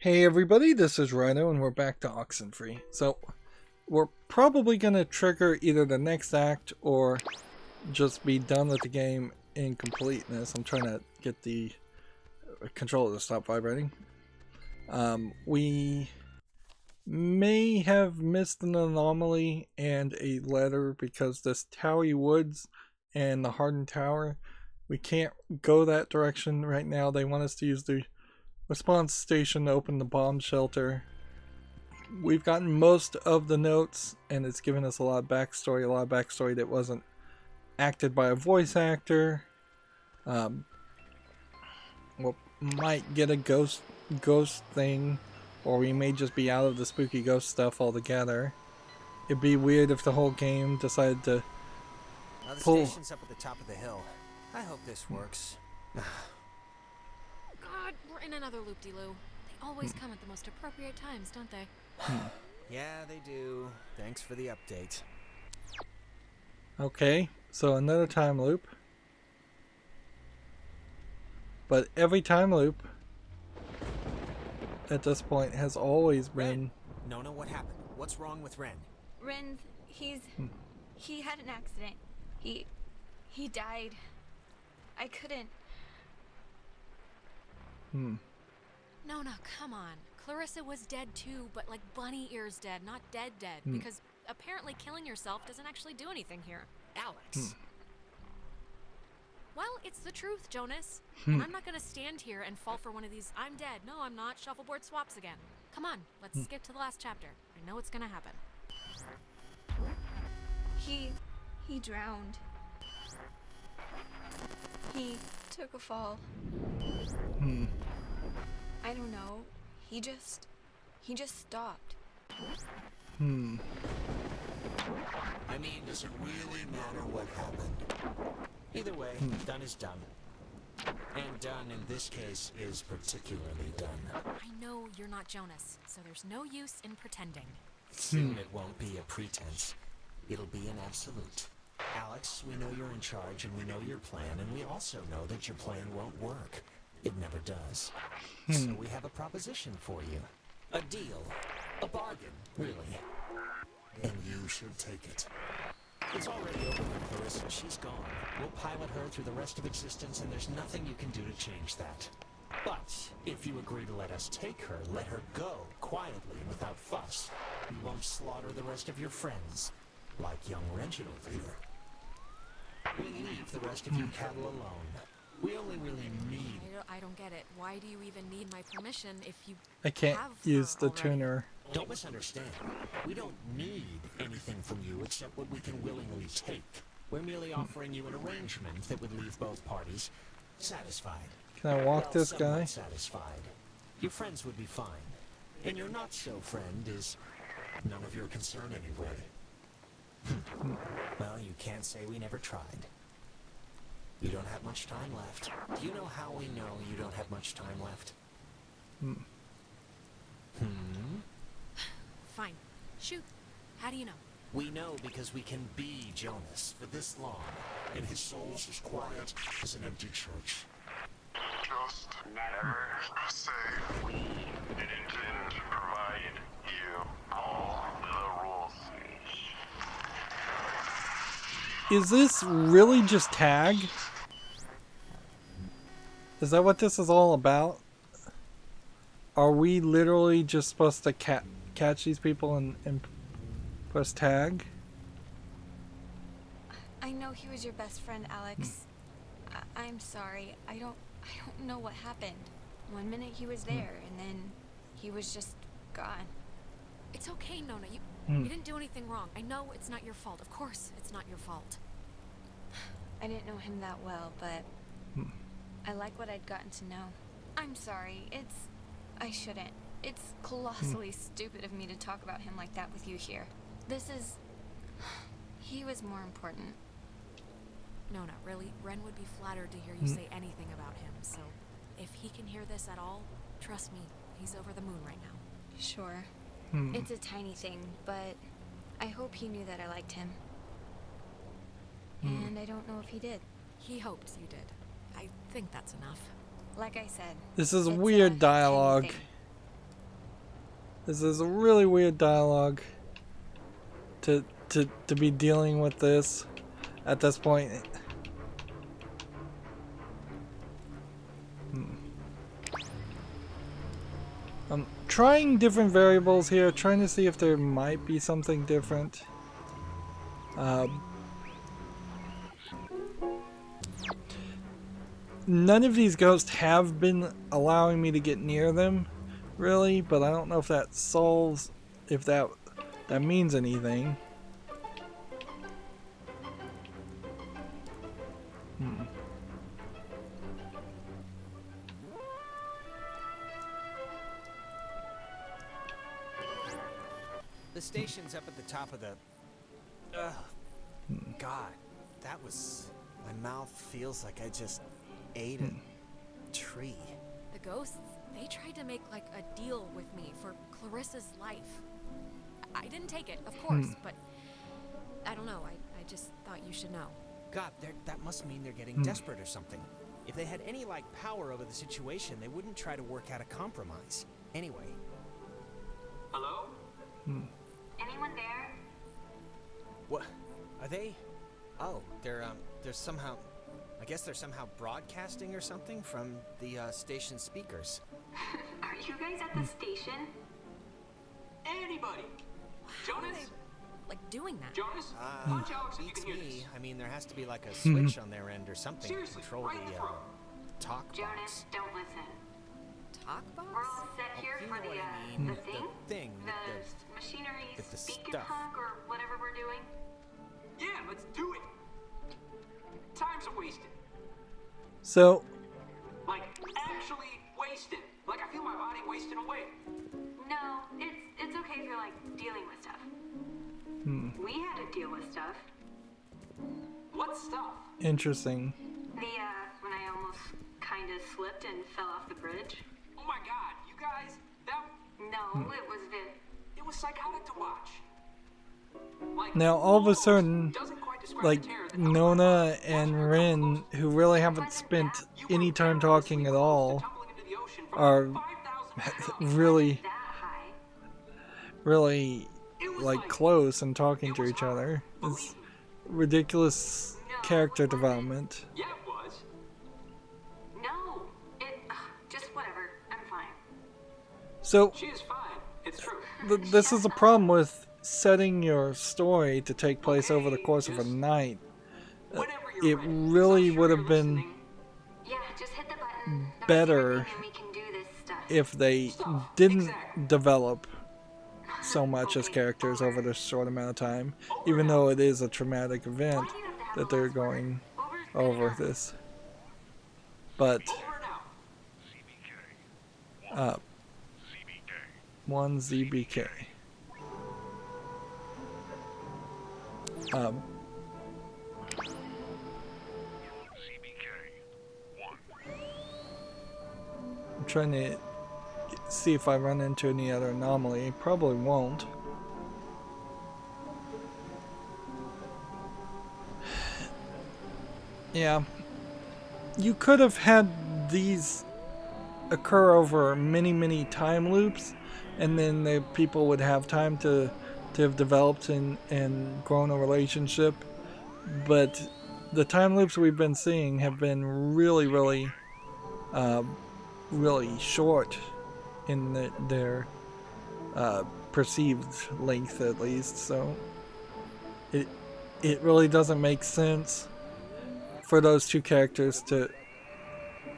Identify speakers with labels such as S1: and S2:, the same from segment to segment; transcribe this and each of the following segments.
S1: Hey everybody, this is Rydo and we're back to Oxenfree. So, we're probably going to trigger either the next act or just be done with the game in completeness. I'm trying to get the controller to stop vibrating. We may have missed an anomaly and a letter because this Towie Woods and the Hardened Tower, we can't go that direction right now. They want us to use the response station to open the bomb shelter. We've gotten most of the notes and it's given us a lot of backstory that wasn't acted by a voice actor. We might get a ghost thing, or we may just be out of the spooky ghost stuff altogether. It'd be weird if the whole game decided to
S2: Now the
S1: pull.
S2: station's up at the top of the hill. I hope this works.
S3: God, we're in another loop-de-loo. They always come at the most appropriate times, don't they?
S2: Yeah, they do. Thanks for the update.
S1: Okay, so another time loop. But every time loop at this point has always been...
S2: Ren! Nona, what happened? What's wrong with Ren?
S4: Ren, he had an accident. He died. I couldn't.
S3: Nona, come on. Clarissa was dead too, but like bunny ears dead, not dead, because apparently killing yourself doesn't actually do anything here.
S2: Alex!
S3: Well, it's the truth, Jonas. And I'm not gonna stand here and fall for one of these I'm dead, no I'm not, shuffleboard swaps again. Come on, let's skip to the last chapter. I know it's gonna happen.
S4: He drowned. He took a fall. I don't know. He just stopped.
S2: I mean, does it really matter what happened? Either way, done is done. And done in this case is particularly done.
S3: I know you're not Jonas, so there's no use in pretending.
S2: Soon it won't be a pretense. It'll be an absolute. Alex, we know you're in charge and we know your plan, and we also know that your plan won't work. It never does. So we have a proposition for you. A deal. A bargain, really. And you should take it. It's already over with Clarissa. She's gone. We'll pilot her through the rest of existence, and there's nothing you can do to change that. But if you agree to let us take her, let her go, quietly, without fuss. You won't slaughter the rest of your friends, like young Reginald here. We leave the rest of your cattle alone. We only really need...
S3: I don't get it. Why do you even need my permission if you
S1: I can't
S3: have
S1: use
S3: her
S1: the
S3: already?
S1: tuner.
S2: Don't misunderstand. We don't need anything from you except what we can willingly take. We're merely offering you an arrangement that would leave both parties satisfied.
S1: Can I walk
S2: Well,
S1: this guy?
S2: somewhat satisfied. Your friends would be fine. And your not-so-friend is none of your concern anyway. Well, you can't say we never tried. You don't have much time left. Do you know how we know you don't have much time left?
S3: Fine. Shoot. How do you know?
S2: We know because we can be Jonas for this long, and his soul's as quiet as an empty church.
S5: Just never say we didn't provide you all the rules.
S1: Is this really just tag? Is that what this is all about? Are we literally just supposed to catch these people and press tag?
S4: I know he was your best friend, Alex. I'm sorry. I don't know what happened. One minute he was there, and then he was just gone.
S3: It's okay, Nona. You didn't do anything wrong. I know it's not your fault. Of course it's not your fault.
S4: I didn't know him that well, but I like what I'd gotten to know. I'm sorry. I shouldn't. It's colossally stupid of me to talk about him like that with you here. He was more important.
S3: Nona, really, Ren would be flattered to hear you say anything about him, so if he can hear this at all, trust me, he's over the moon right now.
S4: Sure. It's a tiny thing, but I hope he knew that I liked him. And I don't know if he did.
S3: He hoped you did. I think that's enough.
S4: Like I said,
S1: This is
S4: it's a
S1: weird
S4: tiny
S1: dialogue.
S4: thing.
S1: This is a really weird dialogue to be dealing with this at this point. I'm trying different variables here, trying to see if there might be something different. None of these ghosts have been allowing me to get near them, really, but I don't know if that solves, if that means anything.
S2: The station's up at the top of the... God, that was... My mouth feels like I just ate a tree.
S3: The ghosts, they tried to make like a deal with me for Clarissa's life. I didn't take it, of course, but I don't know. I just thought you should know.
S2: God, that must mean they're getting desperate or something. If they had any, like, power over the situation, they wouldn't try to work out a compromise. Anyway. Hello?
S4: Anyone there?
S2: What? Are they... Oh, they're somehow... I guess they're somehow broadcasting or something from the, station speakers.
S4: Are you guys at the station?
S6: Anybody? Jonas?
S3: Like doing that?
S6: Jonas? Punch Alex if you
S2: Beats
S6: can hear
S2: me.
S6: this.
S2: I mean, there has to be, like, a switch on their end or something to
S6: Seriously,
S2: control
S6: right in the throat.
S2: talk
S4: Jonas,
S2: box.
S4: don't listen.
S3: Talk box?
S4: We're all set here
S2: you
S4: for
S2: know
S4: the,
S2: what I mean.
S4: the thing?
S2: The thing with
S4: The machinery
S2: with the
S4: speak and
S2: stuff.
S4: hug or whatever we're doing?
S6: Yeah, let's do it. Time's a wasted.
S1: So,
S6: Like, actually wasted. Like, I feel my body wasting away.
S4: No, it's okay if you're like dealing with stuff. We had to deal with stuff.
S6: What stuff?
S1: interesting.
S4: When I almost kind of slipped and fell off the bridge.
S6: Oh my god, you guys, that...
S4: No,
S6: It was psychotic to watch. Like,
S1: Now, all of a sudden,
S6: doesn't quite describe
S1: like
S6: the terror that comes
S1: Nona
S6: from
S1: and Rin, who really haven't spent any time talking at all,
S6: tumbling into the ocean from
S1: are
S6: 5,000 pounds.
S1: really,
S4: that high.
S1: really like close and talking to each other. It's ridiculous character development.
S6: Yeah, it was.
S4: No, just whatever. I'm fine.
S1: So
S6: She is fine. It's true.
S1: this is a problem with setting your story to take place over the course of a night.
S6: Whenever you're
S1: It
S6: ready.
S1: really
S6: I'm sure
S1: would
S6: you're
S1: have been
S6: listening.
S4: Yeah, just hit the button.
S1: better
S4: And we can do this stuff.
S1: if they didn't develop so much as characters over this short amount of time, even though it is a traumatic event that they're going over this. But
S6: Over now.
S1: 1 ZBK. I'm trying to see if I run into any other anomaly. Probably won't. Yeah. You could have had these occur over many time loops, and then the people would have time to have developed and grown a relationship. But the time loops we've been seeing have been really short in their perceived length, at least. So it really doesn't make sense for those two characters to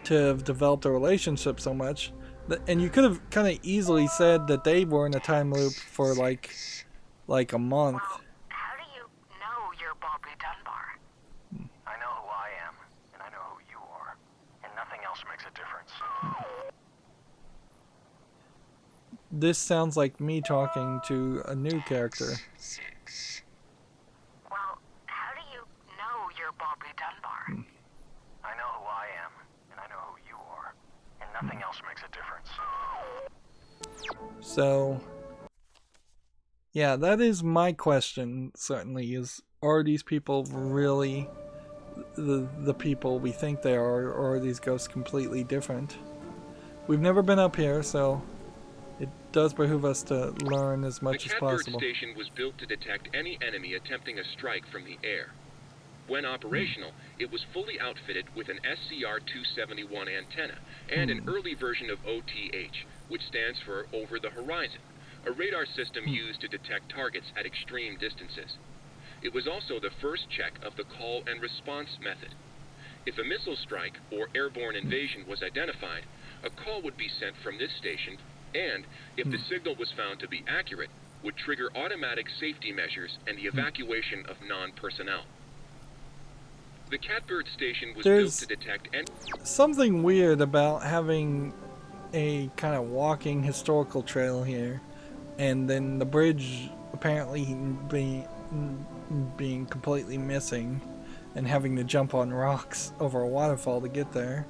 S1: have developed a relationship so much. And you could have kind of easily said that they were in a time loop for like a month.
S7: How do you know you're Bobby Dunbar?
S5: I know who I am, and I know who you are, and nothing else makes a difference.
S1: This sounds like me talking to a new character.
S7: Well, how do you know you're Bobby Dunbar?
S5: I know who I am, and I know who you are, and nothing else makes a difference.
S1: So, yeah, that is my question, certainly, is are these people really the people we think they are, or are these ghosts completely different? We've never been up here, so it does behoove us to learn as much
S8: The
S1: as
S8: Catbird
S1: possible.
S8: station was built to detect any enemy attempting a strike from the air. When operational, it was fully outfitted with an SCR-271 antenna and an early version of OTH, which stands for Over the Horizon, a radar system used to detect targets at extreme distances. It was also the first check of the call and response method. If a missile strike or airborne invasion was identified, a call would be sent from this station, and if the signal was found to be accurate, would trigger automatic safety measures and the evacuation of non-personnel. The Catbird station was built to detect
S1: something weird about having a kind of walking historical trail here, and then the bridge apparently being completely missing, and having to jump on rocks over a waterfall to get there.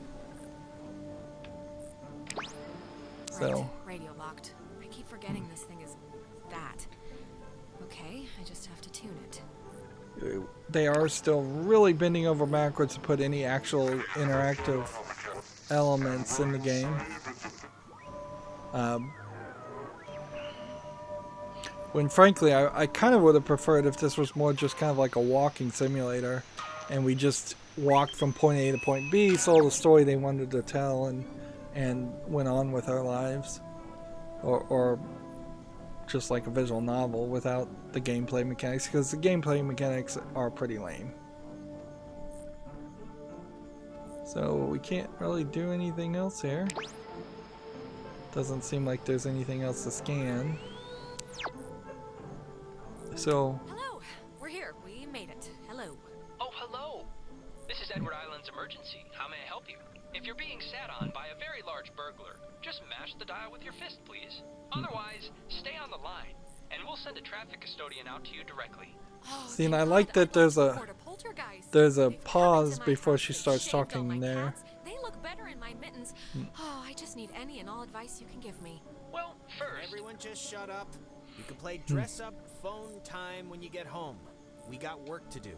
S1: So.
S3: Right, radio locked. I keep forgetting this thing is that. Okay, I just have to tune it.
S1: They are still really bending over backwards to put any actual interactive elements in the game. When frankly, I kind of would have preferred if this was more just kind of like a walking simulator, and we just walked from point A to point B, saw the story they wanted to tell, and went on with our lives, or just like a visual novel without the gameplay mechanics, because the gameplay mechanics are pretty lame. So we can't really do anything else here. Doesn't seem like there's anything else to scan. So...
S3: Hello! We're here. We made it. Hello.
S6: Oh, hello. This is Edward Island's emergency. How may I help you? If you're being sat on by a very large burglar, just mash the dial with your fist, please. Otherwise, stay on the line, and we'll send a traffic custodian out to you directly.
S3: Oh,
S1: see, and I like that there's a pause before she starts talking there.
S3: They look better in my mittens. Oh, I just need any and all advice you can give me.
S6: Well, first...
S2: Everyone just shut up. You can play dress-up phone time when you get home. We got work to do.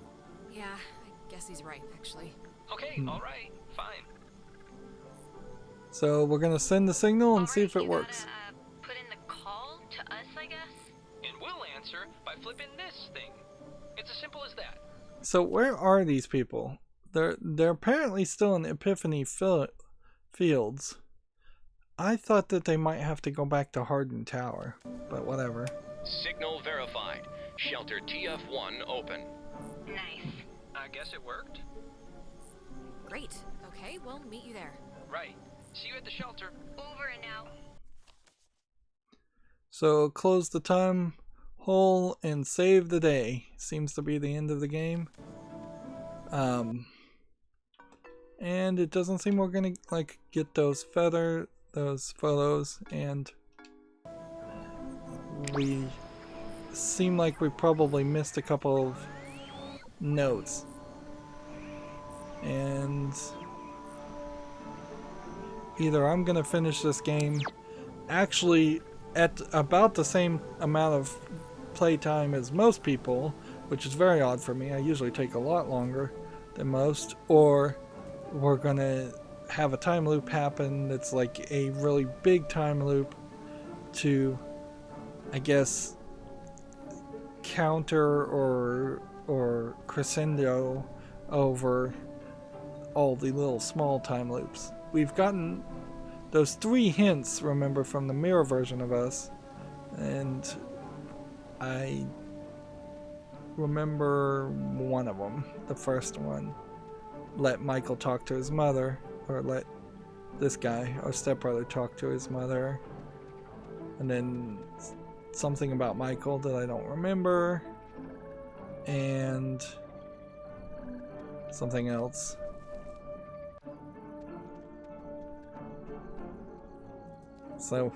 S3: Yeah, I guess he's right, actually.
S6: Okay, all right, fine.
S1: So we're gonna send the signal and see if it
S4: you
S1: works.
S4: Gotta, put in the call to us, I guess.
S6: And we'll answer by flipping this thing. It's as simple as that.
S1: So where are these people? They're apparently still in Epiphany Fields. I thought that they might have to go back to Hardin Tower, but whatever.
S8: Signal verified. Shelter TF1 open.
S4: Nice.
S6: I guess it worked.
S3: Great. Okay, we'll meet you there.
S6: Right. See you at the shelter.
S4: Over and out.
S1: So close the time hole and save the day. Seems to be the end of the game. And it doesn't seem we're gonna like get those photos, and we seem like we probably missed a couple of notes. And either I'm gonna finish this game actually at about the same amount of playtime as most people, which is very odd for me. I usually take a lot longer than most, or we're gonna have a time loop happen that's like a really big time loop to, I guess, counter or crescendo over all the little small time loops. We've gotten those 3 hints, remember, from the mirror version of us, and I remember one of them, the first one. Let Michael talk to his mother, or let this guy, our stepbrother, talk to his mother, and then something about Michael that I don't remember, and something else. So,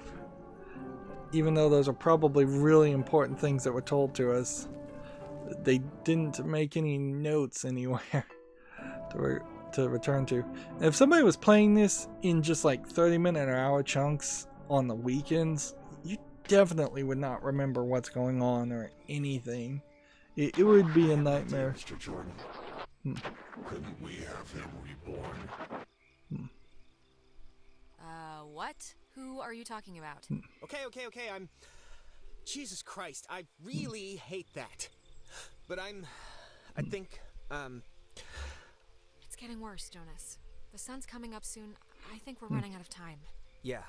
S1: even though those are probably really important things that were told to us, they didn't make any notes anywhere to return to. And if somebody was playing this in just like 30-minute or hour chunks on the weekends, you definitely would not remember what's going on or anything. It would be a nightmare.
S9: Mr. Jordan, couldn't we have him reborn?
S3: What? Who are you talking about?
S2: Okay, I'm... Jesus Christ, I really hate that. But I think,
S3: It's getting worse, Jonas. The sun's coming up soon. I think we're running out of time.
S2: Yeah.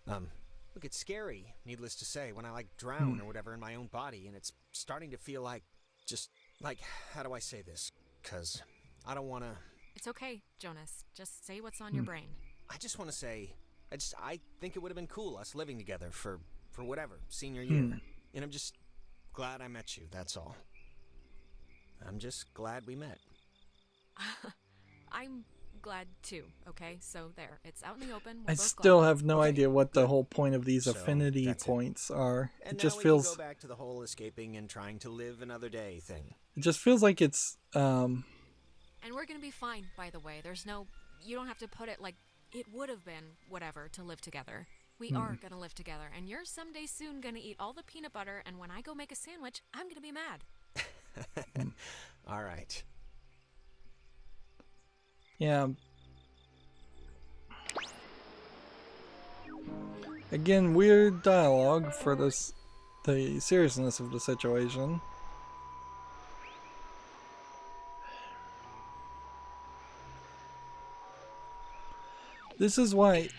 S2: Look, it's scary, needless to say, when I, like, drown or whatever in my own body, and it's starting to feel like, just, like, how do I say this? 'Cause I don't want to...
S3: It's okay, Jonas. Just say what's on your brain.
S2: I just want to say, I think it would have been cool, us living together for whatever, senior year. And I'm just glad I met you, that's all. I'm just glad we met.
S3: I'm glad too, okay? So there, it's out in the open.
S1: I still have no idea what the whole point of these affinity
S2: that's
S1: points are.
S2: And
S1: it just
S2: now
S1: feels...
S2: we can go back to the whole escaping and trying to live another day thing.
S1: It just feels like it's...
S3: And we're gonna be fine, by the way. There's no... You don't have to put it like it would have been whatever to live together. We are gonna live together, and you're someday soon gonna eat all the peanut butter, and when I go make a sandwich, I'm gonna be mad.
S2: All right.
S1: Yeah. Again, weird dialogue for this, the seriousness of the situation. This is why,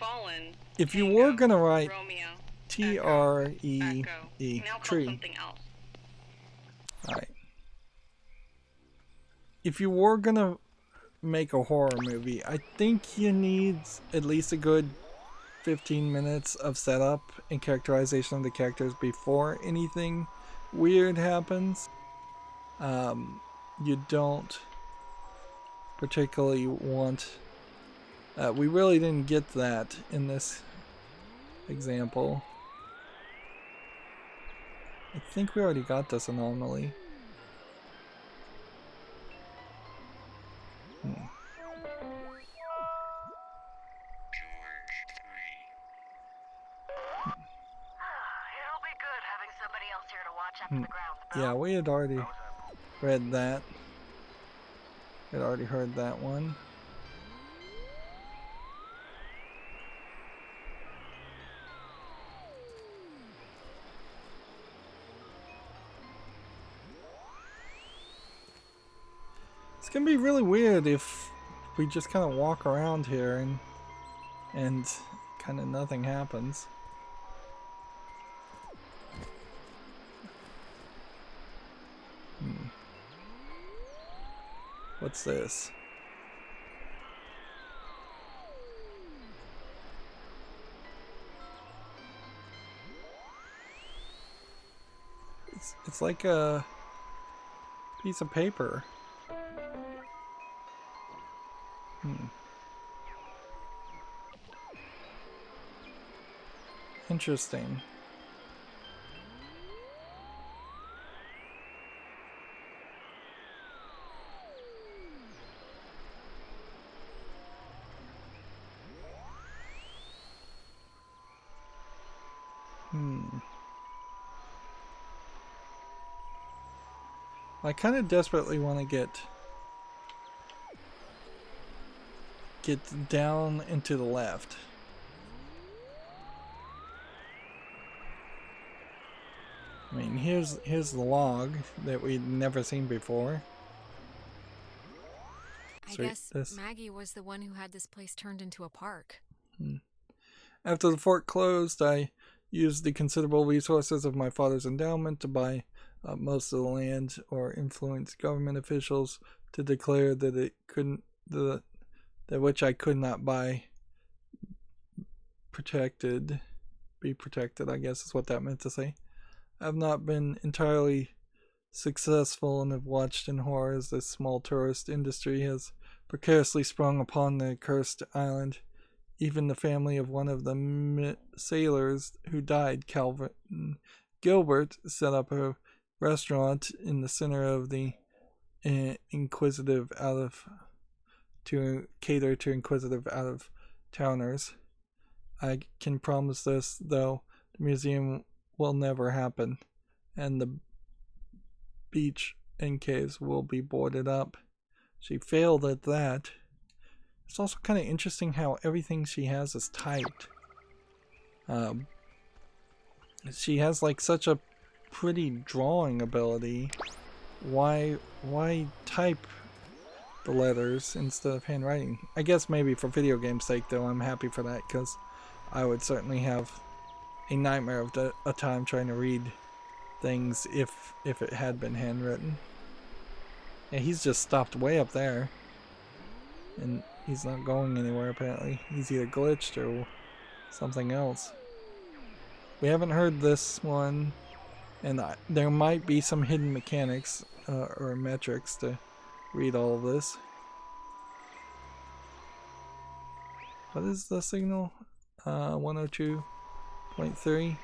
S1: if you were gonna write Tree, tree. Alright. If you were gonna make a horror movie, I think you need at least a good 15 minutes of setup and characterization of the characters before anything weird happens. You don't particularly want... we really didn't get that in this example. I think we already got this anomaly.
S7: It'll be good having somebody else here to watch after the ground's about.
S1: Yeah, we had already read that. Had already heard that one. It's gonna be really weird if we just kind of walk around here and kind of nothing happens. What's this? It's like a piece of paper. Interesting. I kind of desperately want to get down and to the left. I mean, here's the log that we'd never seen before.
S3: I guess Maggie was the one who had this place turned into a park.
S1: After the fort closed, I used the considerable resources of my father's endowment to buy most of the land, or influence government officials to declare that it couldn't, that which I could not buy, be protected, I guess is what that meant to say. I have not been entirely successful and have watched in horror as this small tourist industry has precariously sprung upon the cursed island. Even the family of one of the sailors who died, Calvin Gilbert, set up a restaurant in the center of the inquisitive to cater to inquisitive out-of-towners. I can promise this, though, the museum will never happen, and the beach and caves will be boarded up. She failed at that. It's also kind of interesting how everything she has is typed. She has like such a pretty drawing ability. Why type the letters instead of handwriting? I guess maybe for video game's sake though, I'm happy for that, because I would certainly have a nightmare of a time trying to read things if it had been handwritten. Yeah, he's just stopped way up there. And he's not going anywhere apparently. He's either glitched or something else. We haven't heard this one, and there might be some hidden mechanics or metrics to read all of this. What is the signal? 102.3.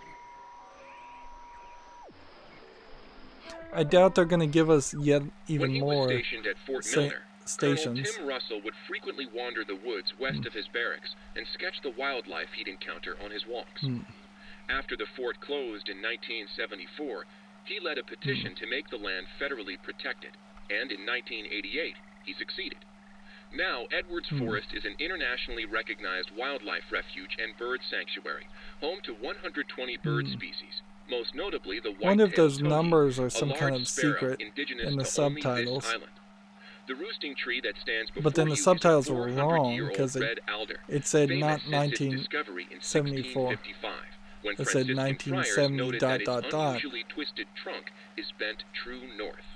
S1: I doubt they're going to give us yet even more
S8: stationed at Fort Milner,
S1: stations.
S8: Colonel Tim Russell would frequently wander the woods west of his barracks and sketch the wildlife he'd encounter on his walks. After the fort closed in 1974, he led a petition to make the land federally protected, and in 1988, he succeeded. Now, Edwards Forest is an internationally recognized wildlife refuge and bird sanctuary, home to 120 bird species. Most notably, the white-tailed
S1: I wonder if those
S8: towhee,
S1: numbers are
S8: a
S1: some kind
S8: large
S1: of
S8: sparrow
S1: secret
S8: indigenous
S1: in the
S8: to only this
S1: subtitles.
S8: island. The roosting tree that stands before
S1: But then the
S8: you is a
S1: subtitles were
S8: 400-year-old
S1: wrong, because
S8: red alder,
S1: it said
S8: famous
S1: not
S8: since its discovery in
S1: 1974.
S8: 1655, when
S1: It said
S8: Franciscan friars
S1: 1970
S8: noted
S1: dot
S8: that its
S1: dot dot.
S8: unusually twisted trunk is bent true north.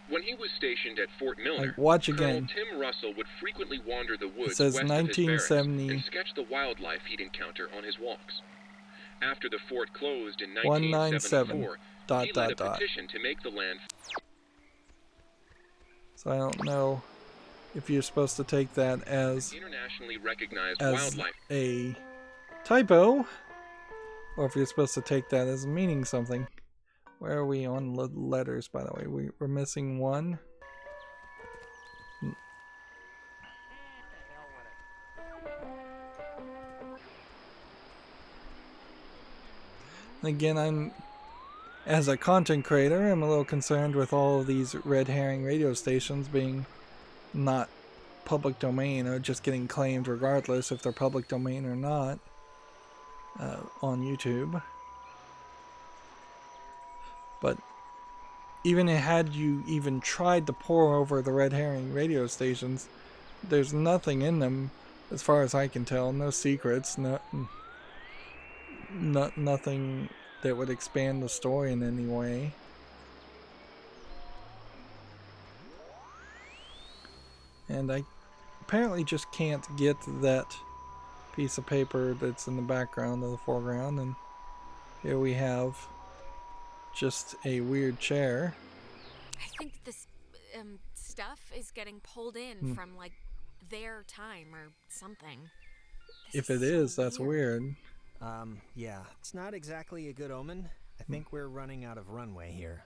S8: When he was stationed at Fort Milner,
S1: Like, watch
S8: Colonel
S1: again.
S8: Tim Russell would frequently wander the woods
S1: says
S8: west of his barracks
S1: 1970
S8: and sketch the wildlife he'd encounter on his walks. After the fort closed in
S1: 197
S8: 1974,
S1: dot
S8: he
S1: dot
S8: led a
S1: dot.
S8: petition to make the land.
S1: So I don't know if you're supposed to take that as
S8: Internationally recognized
S1: as
S8: wildlife.
S1: a typo, or if you're supposed to take that as meaning something. Where are we on letters, by the way? We're missing one. Again, as a content creator, I'm a little concerned with all of these red herring radio stations being not public domain, or just getting claimed regardless if they're public domain or not on YouTube. But even had you even tried to pour over the red herring radio stations, there's nothing in them as far as I can tell. No secrets, nothing that would expand the story in any way. And I apparently just can't get that piece of paper that's in the background of the foreground. And here we have just a weird chair.
S3: I think this stuff is getting pulled in from like their time or something.
S1: If it is, that's weird.
S2: Yeah, it's not exactly a good omen. I think we're running out of runway here.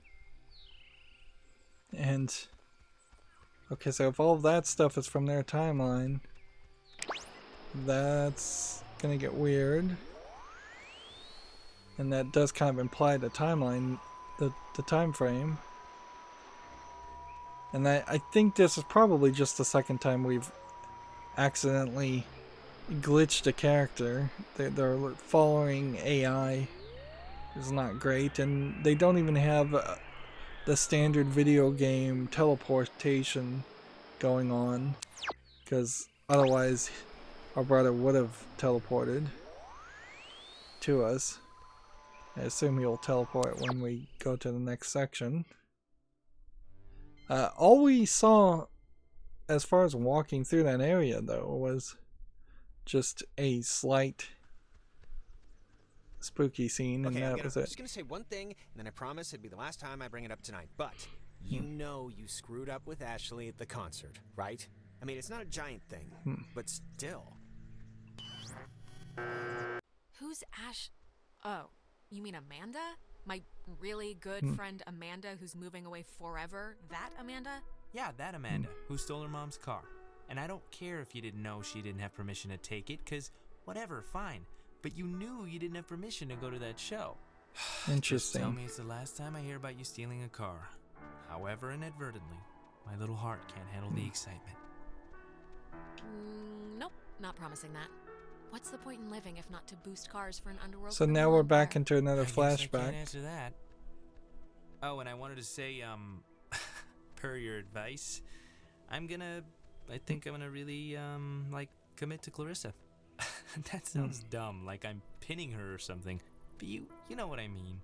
S1: And okay, so if all of that stuff is from their timeline, that's gonna get weird. And that does kind of imply the timeline, the time frame. And I think this is probably just the second time we've accidentally glitched a character. They're following AI is not great, and they don't even have the standard video game teleportation going on, because otherwise our brother would have teleported to us. I assume he'll teleport when we go to the next section. All we saw as far as walking through that area though was just a slight spooky scene, and that was
S2: I'm
S1: it.
S2: just gonna say one thing, and then I promise it'd be the last time I bring it up tonight. But you know you screwed up with Ashley at the concert, right? I mean, it's not a giant thing, but still.
S3: Who's Ash? Oh, you mean Amanda? My really good friend Amanda, who's moving away forever? That Amanda?
S9: Yeah, that Amanda, who stole her mom's car. And I don't care if you didn't know she didn't have permission to take it, because whatever, fine. But you knew you didn't have permission to go to that show.
S1: Interesting.
S9: Just tell me it's the last time I hear about you stealing a car. However inadvertently, my little heart can't handle the excitement.
S3: Nope, not promising that. What's the point in living if not to boost cars for an underworld?
S1: So now
S3: criminal
S1: we're back
S3: empire?
S1: into another
S9: I guess I
S1: flashback.
S9: can't answer that. Oh, and I wanted to say, per your advice, I think I'm gonna really, like, commit to Clarissa. That sounds dumb, like I'm pinning her or something. But you know what I mean.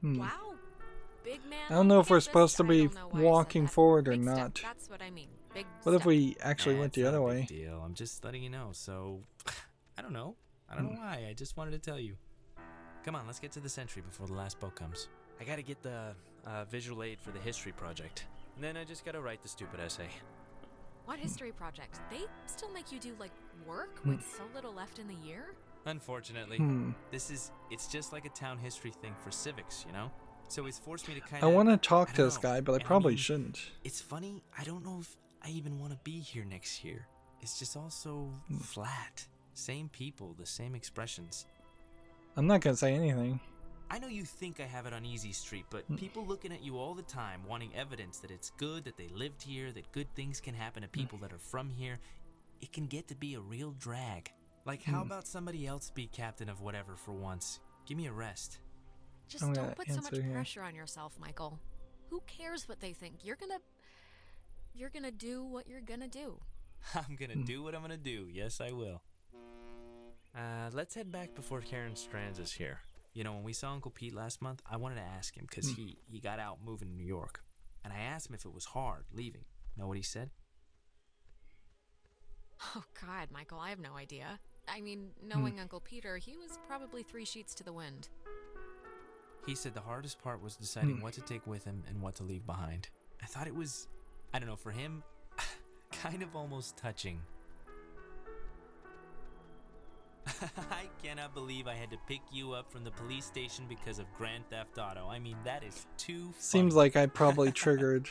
S3: Wow. Big man.
S1: I don't know
S3: on
S1: if we're
S3: campus?
S1: supposed to
S3: I
S1: be
S3: don't know why I said
S1: walking
S3: that.
S1: forward or
S3: Big step,
S1: not.
S3: That's what I mean. Big
S1: What if
S3: step.
S1: we actually went
S9: It's
S1: the
S9: not
S1: other
S9: a
S1: way?
S9: big deal. I'm just letting you know. So, I don't know. I don't know why. I just wanted to tell you. Come on, let's get to the Sentry before the last boat comes. I gotta get the visual aid for the history project. And then I just gotta write the stupid essay.
S3: What history project? They still make you do like work with so little left in the year?
S9: Unfortunately, it's just like a town history thing for civics, you know? So it's forced me to kind
S1: I
S9: of...
S1: want to talk to
S9: don't
S1: this
S9: know.
S1: guy, but I
S9: And
S1: probably
S9: mean,
S1: shouldn't.
S9: It's funny, I don't know if I even want to be here next year. It's just all so flat. Same people, the same expressions.
S1: I'm not going to say anything.
S9: I know you think I have it on easy street, but people looking at you all the time, wanting evidence that it's good, that they lived here, that good things can happen to people that are from here, it can get to be a real drag. Like, how about somebody else be captain of whatever for once? Give me a rest.
S3: Just
S1: I'm
S3: don't
S1: gonna
S3: put so much
S1: answer here.
S3: pressure on yourself, Michael. Who cares what they think? You're gonna do what you're gonna do.
S9: I'm gonna do what I'm gonna do. Yes, I will. Let's head back before Karen Strands is here. You know, when we saw Uncle Pete last month, I wanted to ask him, because he got out moving to New York. And I asked him if it was hard leaving. Know what he said?
S3: Oh, God, Michael, I have no idea. I mean, knowing Uncle Peter, he was probably 3 sheets to the wind.
S9: He said the hardest part was deciding what to take with him and what to leave behind. I thought it was, I don't know, for him, kind of almost touching. I cannot believe I had to pick you up from the police station because of Grand Theft Auto. I mean, that is too funny.
S1: Seems like I probably triggered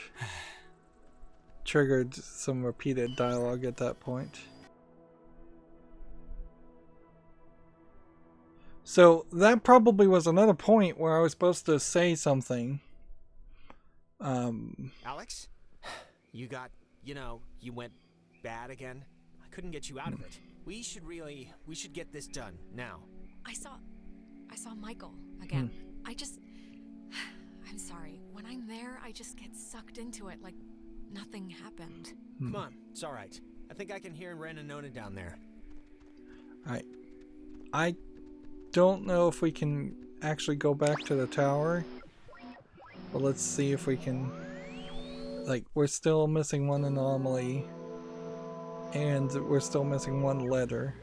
S1: some repeated dialogue at that point. So that probably was another point where I was supposed to say something.
S2: Alex? You went bad again? I couldn't get you out of it. We should get this done now.
S3: I saw Michael again. I'm sorry. When I'm there, I just get sucked into it like nothing happened.
S2: Come on, it's all right. I think I can hear Ren and Nona down there.
S1: I don't know if we can actually go back to the tower, but let's see if we can. Like, we're still missing one anomaly, and we're still missing one letter.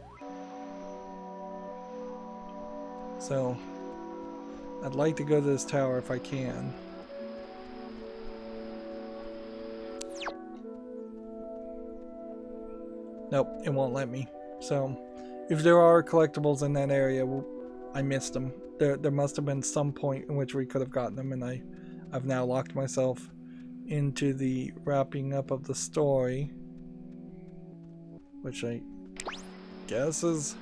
S1: So I'd like to go to this tower if I can. Nope, it won't let me. So if there are collectibles in that area, I missed them. There must have been some point in which we could have gotten them, and I've now locked myself into the wrapping up of the story, which I guess is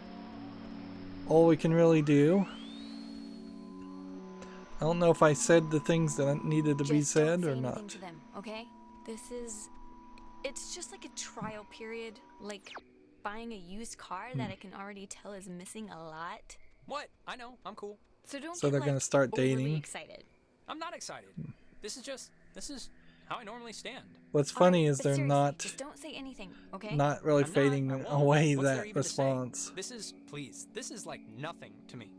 S1: all we can really do. I don't know if I said the things that needed to be said or not.
S4: Just don't say anything to them, okay? It's just like a trial period, like buying a used car that I can already tell is missing a lot.
S6: What? I know. I'm cool.
S4: So don't
S1: So
S4: get,
S1: they're
S4: like,
S1: gonna start
S4: overly
S1: dating?
S4: excited.
S6: I'm not excited. This is how I normally stand.
S1: What's
S4: All right,
S1: funny is
S4: but
S1: they're
S4: seriously,
S1: not
S4: just don't say anything, okay?
S1: not really
S6: I'm not,
S1: fading
S6: I won't.
S1: away
S6: What's there
S1: that
S6: even to say?
S1: response.
S6: This is like nothing to me.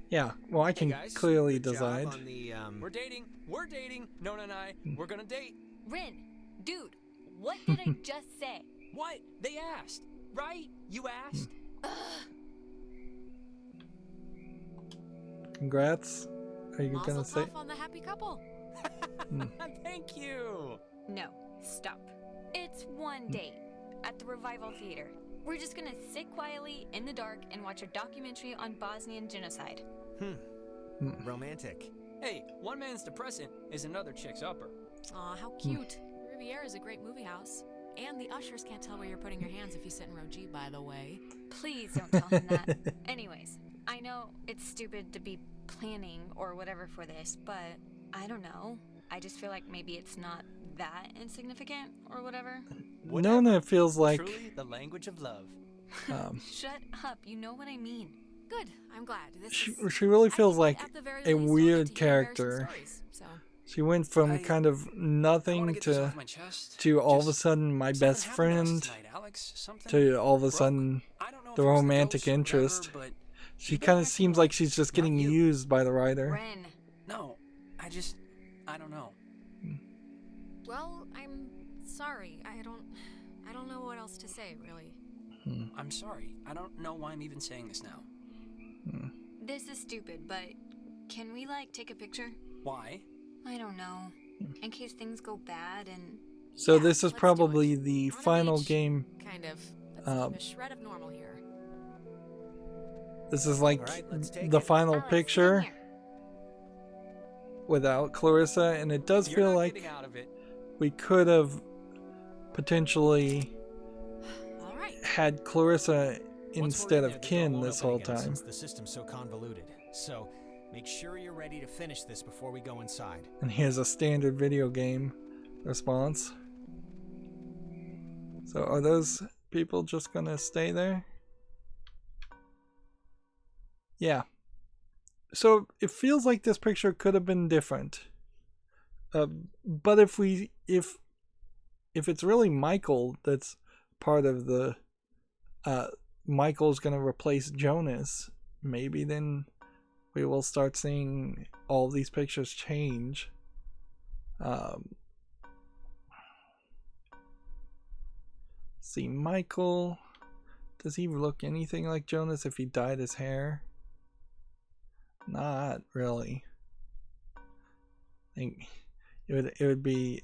S1: Yeah, well, I
S2: Hey
S1: can
S2: guys,
S1: clearly
S2: good job
S1: decide.
S2: on the,
S6: We're dating. Nona and I, we're gonna date.
S4: Rin, dude, what did I just say?
S6: What? They asked, right? You asked.
S1: Congrats. Are you
S3: Mazel
S1: gonna say?
S3: tov on the happy couple.
S6: Thank you.
S4: No, stop. It's one date at the Revival Theater. We're just gonna sit quietly in the dark and watch a documentary on Bosnian genocide.
S2: romantic.
S6: Hey, one man's depressant is another chick's upper.
S3: Aw, how cute. Riviera is a great movie house. And the ushers can't tell where you're putting your hands if you sit in row G, by the way.
S4: Please don't tell him that. Anyways, I know it's stupid to be planning or whatever for this, but I don't know. I just feel like maybe it's not that insignificant or whatever.
S1: Nona feels like
S6: Truly the language of love.
S4: Shut up. You know what I mean.
S3: Good. I'm glad.
S1: She really feels
S3: I think
S1: like
S3: at the very
S1: a
S3: least, you'll get
S1: weird
S3: to hear embarrassing
S1: character.
S3: stories, so.
S1: She went from
S5: I
S1: kind of
S5: wanna
S1: nothing
S5: get this off my chest.
S1: to all of a
S5: Just
S1: sudden my
S5: something
S1: best
S5: happened to us
S1: friend
S5: tonight, Alex. Something
S1: to all of a
S5: broke.
S1: sudden
S5: I don't know
S1: the
S5: if it was
S1: romantic
S5: ghost or whatever,
S1: interest.
S5: but
S1: She
S5: you've been
S1: kind of
S5: acting
S1: seems like she's just getting
S5: not you.
S1: used by the writer.
S4: Ren.
S5: No, I don't know.
S3: Well, I'm sorry. I don't know what else to say, really.
S5: I'm sorry. I don't know why I'm even saying this now.
S4: This is stupid, but can we, like, take a picture?
S5: Why?
S4: I don't know. In case things go bad and...
S1: So
S3: Yeah,
S1: this is
S3: let's do
S1: probably
S3: it.
S1: the
S3: On a
S1: final
S3: beach,
S1: game.
S3: Kind of. Let's keep a shred of normal here.
S1: This is like
S2: Alright, let's take
S1: the
S2: it.
S1: final
S4: Alex,
S1: picture
S4: come here.
S1: without Clarissa, and it does
S6: You're
S1: feel
S6: not
S1: like
S6: getting out of it.
S1: we could have potentially
S3: All right.
S1: had Clarissa
S2: Once we're
S1: instead
S2: in
S1: of
S2: there, the door
S1: Kin
S2: won't
S1: this
S2: open
S1: whole
S2: again
S1: time.
S2: Since the system's so convoluted. So, make sure you're ready to finish this before we go inside.
S1: And here's a standard video game response. So are those people just gonna stay there? Yeah. So it feels like this picture could have been different. But if it's really Michael that's part of the Michael's gonna replace Jonas, maybe then we will start seeing all these pictures change. See, Michael, does he look anything like Jonas if he dyed his hair? Not really. I think it would be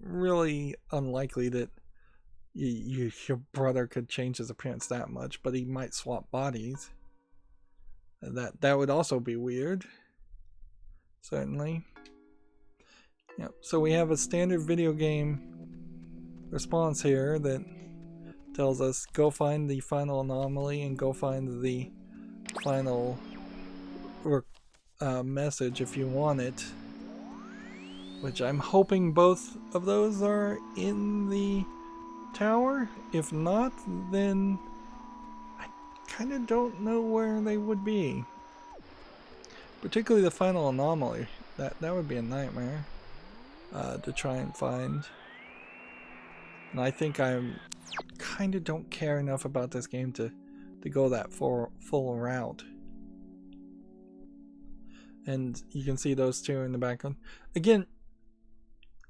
S1: really unlikely that your brother could change his appearance that much, but he might swap bodies. That would also be weird. Certainly. Yep. So we have a standard video game response here that tells us go find the final anomaly and go find the final message if you want it. Which I'm hoping both of those are in the tower. If not, then I kind of don't know where they would be. Particularly the final anomaly. That would be a nightmare to try and find. And I think I kind of don't care enough about this game to go that full route. And you can see those two in the background. Again,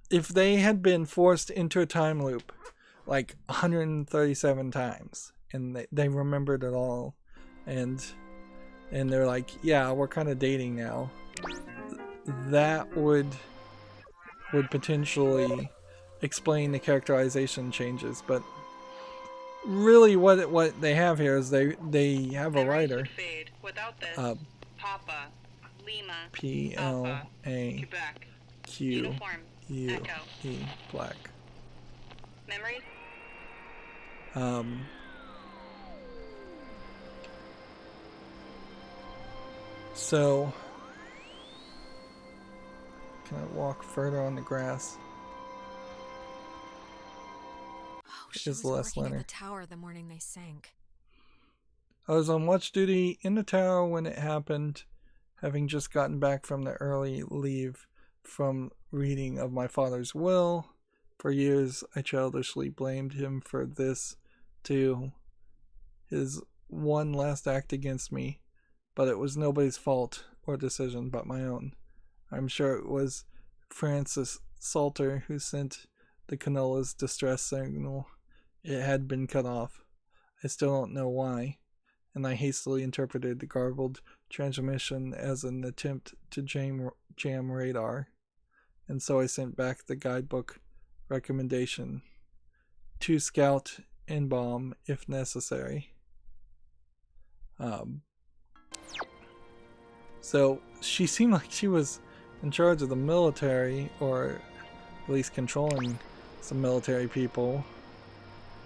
S1: if they had been forced into a time loop like 137 times and they remembered it all and they're like, yeah, we're kind of dating now, that would potentially explain the characterization changes. But really what they have here is they have a writer,
S10: Papa, Lima,
S1: PLA
S10: Quebec, Uniform, Echo.
S1: QE black.
S10: Memories?
S1: So can I walk further on the grass?
S3: Oh, she was
S1: Les
S3: working
S1: Leonard.
S3: at the tower the morning they sank.
S1: I was on watch duty in the tower when it happened, having just gotten back from the early leave from reading of my father's will. For years, I childishly blamed him for this too, his one last act against me, but it was nobody's fault or decision but my own. I'm sure it was Francis Salter who sent the Canola's distress signal. It had been cut off. I still don't know why, and I hastily interpreted the garbled transmission as an attempt to jam radar, and so I sent back the guidebook recommendation to scout and bomb if necessary. So she seemed like she was in charge of the military, or at least controlling some military people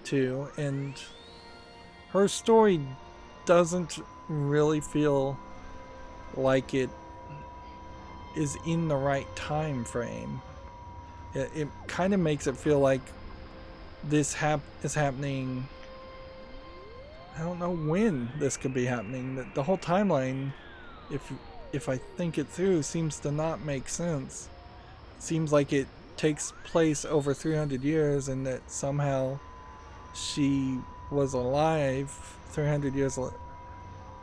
S1: too, and her story doesn't really feel like it is in the right time frame. It kind of makes it feel like this is happening I don't know when this could be happening. The whole timeline, if I think it through, seems to not make sense. Seems like it takes place over 300 years and that somehow she was alive 300 years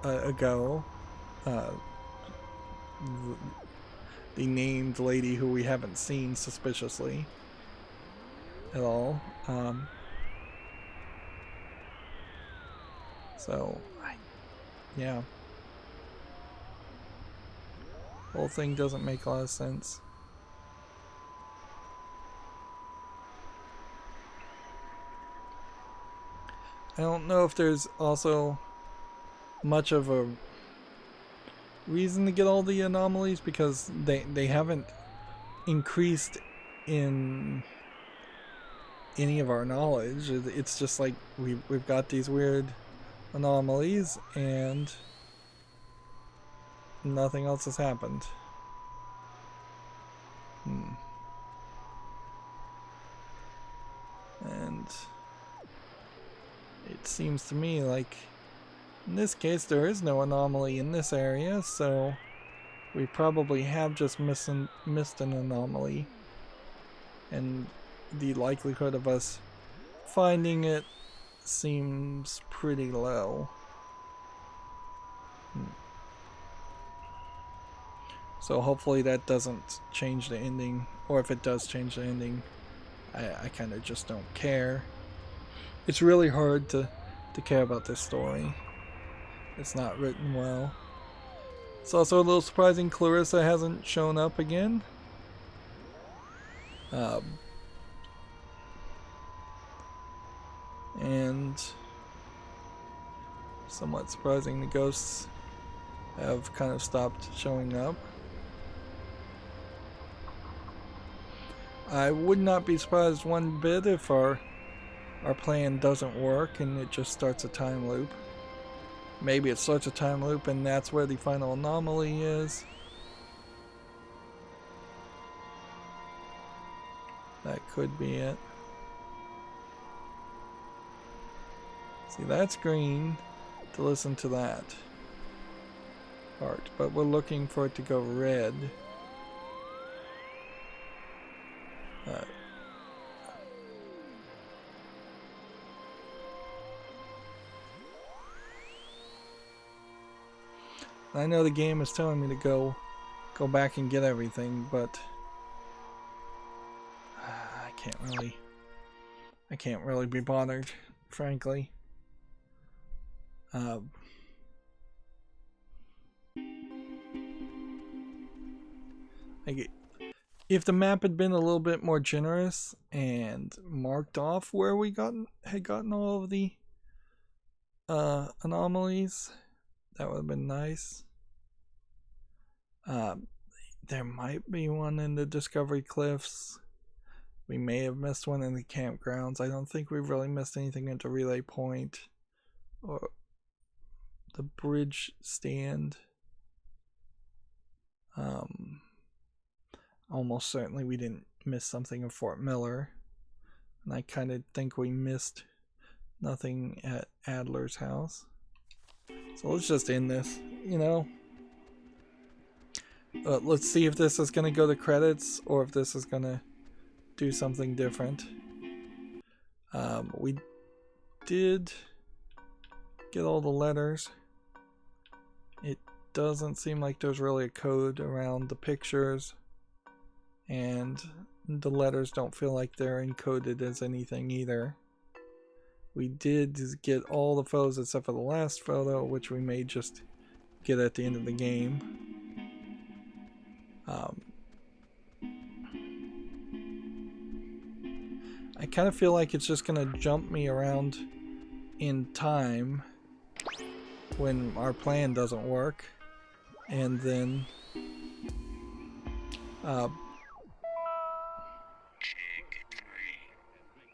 S1: ago. The named lady who we haven't seen suspiciously at all. So, yeah. The whole thing doesn't make a lot of sense. I don't know if there's also much of a reason to get all the anomalies, because they haven't increased in any of our knowledge. It's just like we've got these weird anomalies and nothing else has happened. And it seems to me like in this case there is no anomaly in this area, so we probably have just missed an anomaly, and the likelihood of us finding it seems pretty low. So hopefully that doesn't change the ending, or if it does change the ending, I kind of just don't care. It's really hard to care about this story. It's not written well. It's also a little surprising Clarissa hasn't shown up again. And somewhat surprising the ghosts have kind of stopped showing up. I would not be surprised one bit if our plan doesn't work and it just starts a time loop. Maybe it starts a time loop and that's where the final anomaly is. That could be it. See, that's green to listen to that part, but we're looking for it to go red. I know the game is telling me to go back and get everything, but I can't really be bothered, frankly. If the map had been a little bit more generous and marked off where we had gotten all of the anomalies, that would have been nice. There might be one in the Discovery Cliffs. We may have missed one in the campgrounds. I don't think we've really missed anything at the Relay Point or the bridge stand. Almost certainly we didn't miss something in Fort Miller. And I kind of think we missed nothing at Adler's house. So let's just end this, you know. Let's see if this is going to go to credits or if this is going to do something different. We did get all the letters. It doesn't seem like there's really a code around the pictures, and the letters don't feel like they're encoded as anything either. We did get all the photos except for the last photo, which we may just get at the end of the game. I kind of feel like it's just going to jump me around in time when our plan doesn't work, and then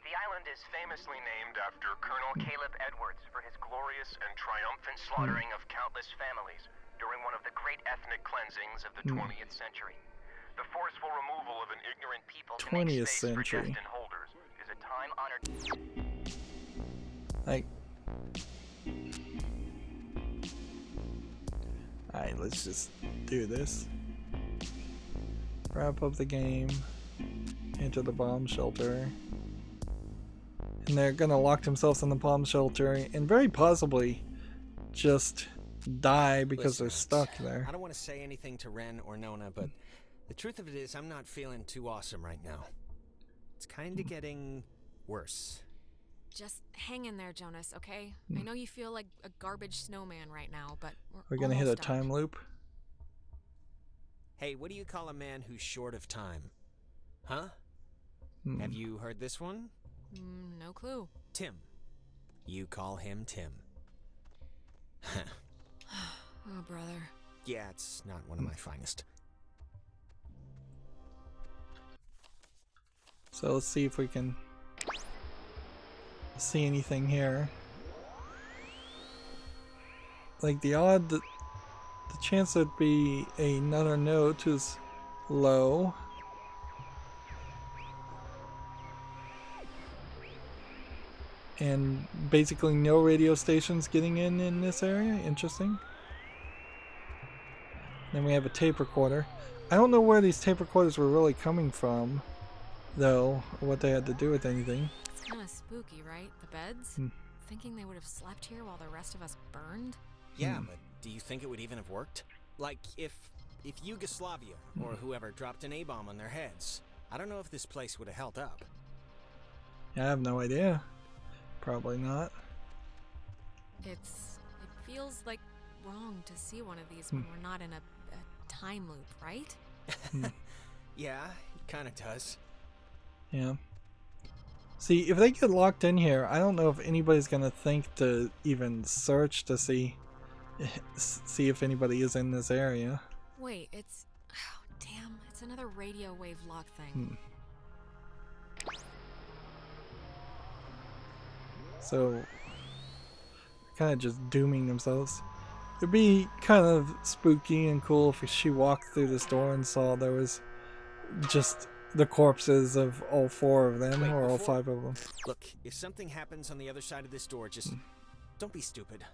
S5: The island is famously named after Colonel Caleb Edwards for his glorious and triumphant slaughtering of countless families during one of the great ethnic cleansings of the 20th century. The forceful removal of an ignorant people to make
S1: 20th
S5: space for
S1: century.
S5: destined holders is a time-honored...
S1: Like, Alright, let's just do this. Wrap up the game. Enter the bomb shelter. And they're gonna lock themselves in the bomb shelter and very possibly just die because they're stuck there.
S11: I don't want to say anything to Ren or Nona, but the truth of it is I'm not feeling too awesome right now. It's kind of getting worse.
S3: Just hang in there, Jonas, okay? I know you feel like a garbage snowman right now, but
S1: we're gonna hit a time loop.
S11: Hey, what do you call a man who's short of time? Huh? Have you heard this one?
S3: No clue.
S11: Tim. You call him Tim.
S3: Oh, brother.
S11: Yeah, it's not one of my finest.
S1: So let's see if we can see anything here. Like the chance there'd be another note is low. And basically no radio stations getting in this area. Interesting. Then we have a tape recorder. I don't know where these tape recorders were really coming from, though, or what they had to do with anything.
S3: It's kind of spooky, right? The beds? Thinking they would have slept here while the rest of us burned?
S11: Yeah, but do you think it would even have worked? Like, if Yugoslavia or whoever dropped an A-bomb on their heads, I don't know if this place would have held up.
S1: I have no idea. Probably not.
S3: It feels like wrong to see one of these when we're not in a time loop, right?
S11: Yeah, it kind of does.
S1: Yeah. See, if they get locked in here, I don't know if anybody's gonna think to even search to see if anybody is in this area.
S3: Wait, it's... Oh, damn, it's another radio wave lock thing.
S1: So, kind of just dooming themselves. It'd be kind of spooky and cool if she walked through this door and saw there was just the corpses of all 4 of them, or all 5 of them.
S11: Look, if something happens on the other side of this door, just don't be stupid.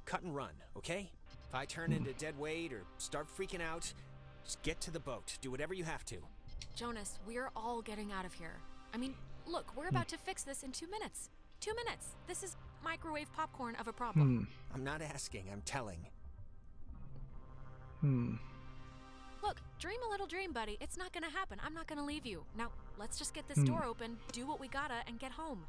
S11: Cut and run, okay? If I turn into dead weight or start freaking out, just get to the boat. Do whatever you have to.
S3: Jonas, we're all getting out of here. I mean, look, we're about to fix this in 2 minutes. 2 minutes. This is microwave popcorn of a problem.
S11: I'm not asking, I'm telling.
S3: Look, dream a little dream, buddy. It's not gonna happen. I'm not gonna leave you. Now, let's just get this door open, do what we gotta, and get home.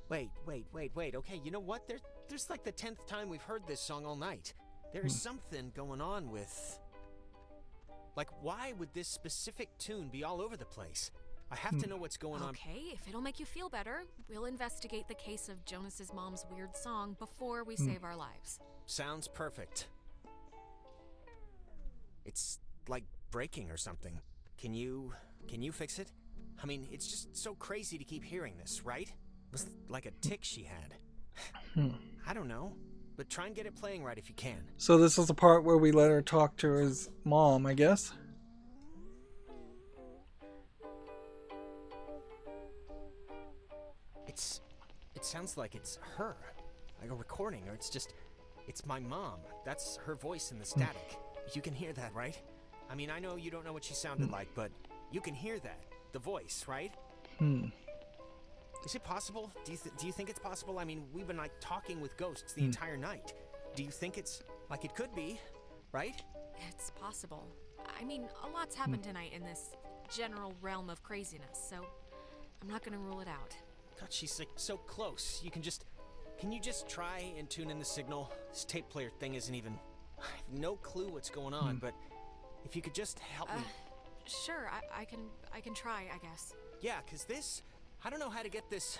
S11: Wait. Okay, you know what? There's like the 10th time we've heard this song all night. There is something going on with... Like, why would this specific tune be all over the place? I have to know what's going on.
S3: Okay, if it'll make you feel better, we'll investigate the case of Jonas's mom's weird song before we save our lives.
S11: Sounds perfect. It's like breaking or something. Can you fix it? I mean, it's just so crazy to keep hearing this, right? It was like a tick she had. I don't know, but try and get it playing right if you can.
S1: So this is the part where we let her talk to his mom, I guess?
S11: It sounds like it's her, like a recording, or it's my mom. That's her voice in the static. You can hear that, right? I mean, I know you don't know what she sounded like, but you can hear that, the voice, right? Is it possible? Do you think it's possible? I mean, we've been like talking with ghosts the entire night. Do you think it's like it could be, right?
S3: It's possible. I mean, a lot's happened tonight in this general realm of craziness, so I'm not gonna rule it out.
S11: God, she's like so close. Can you just try and tune in the signal? This tape player thing isn't even... I have no clue what's going on, but if you could just help me...
S3: Sure, I can try, I guess.
S11: Yeah, because this... I don't know how to get this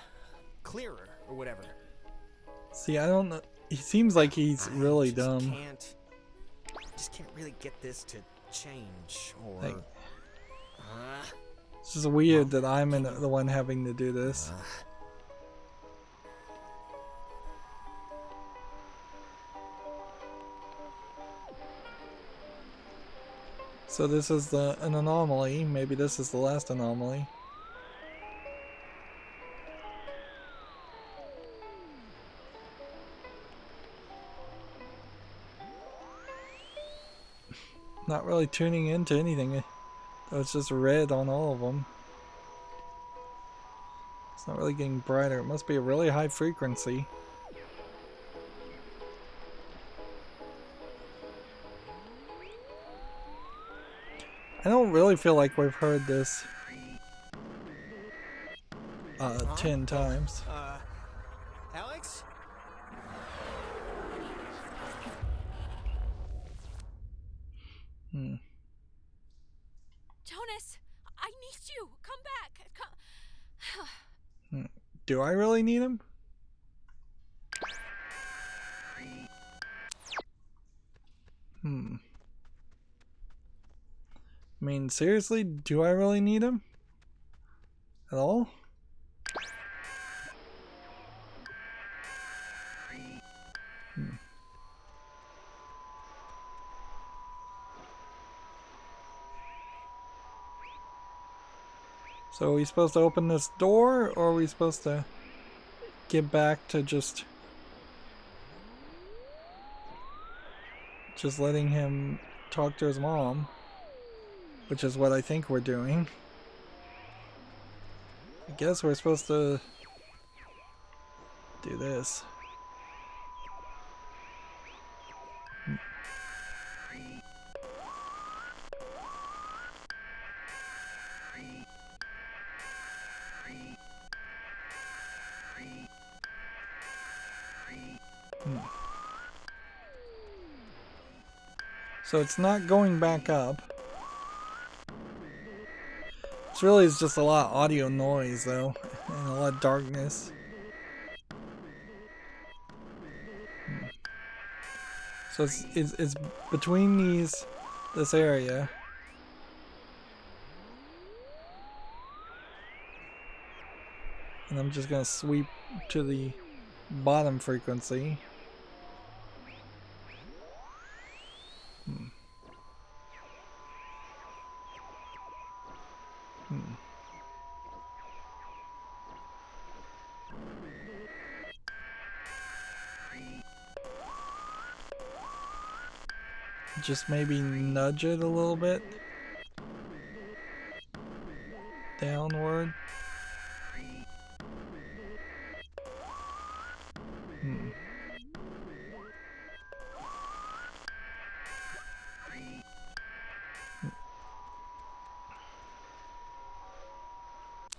S11: clearer or whatever.
S1: See, I don't know. He seems like he's really dumb.
S11: Just can't really get this to change, or...
S1: Like, it's just weird that I'm the one having to do this. So this is an anomaly. Maybe this is the last anomaly. Not really tuning into anything. It's just red on all of them. It's not really getting brighter. It must be a really high frequency. I don't really feel like we've heard this 10 times.
S11: Alex?
S3: Jonas, I need you. Come back. Come.
S1: Do I really need him? I mean, seriously, do I really need him? At all? So are we supposed to open this door, or are we supposed to get back to just letting him talk to his mom? Which is what I think we're doing. I guess we're supposed to do this. So it's not going back up. It's really just a lot of audio noise though, and a lot of darkness. So it's between this area. And I'm just gonna sweep to the bottom frequency. Just maybe nudge it a little bit downward.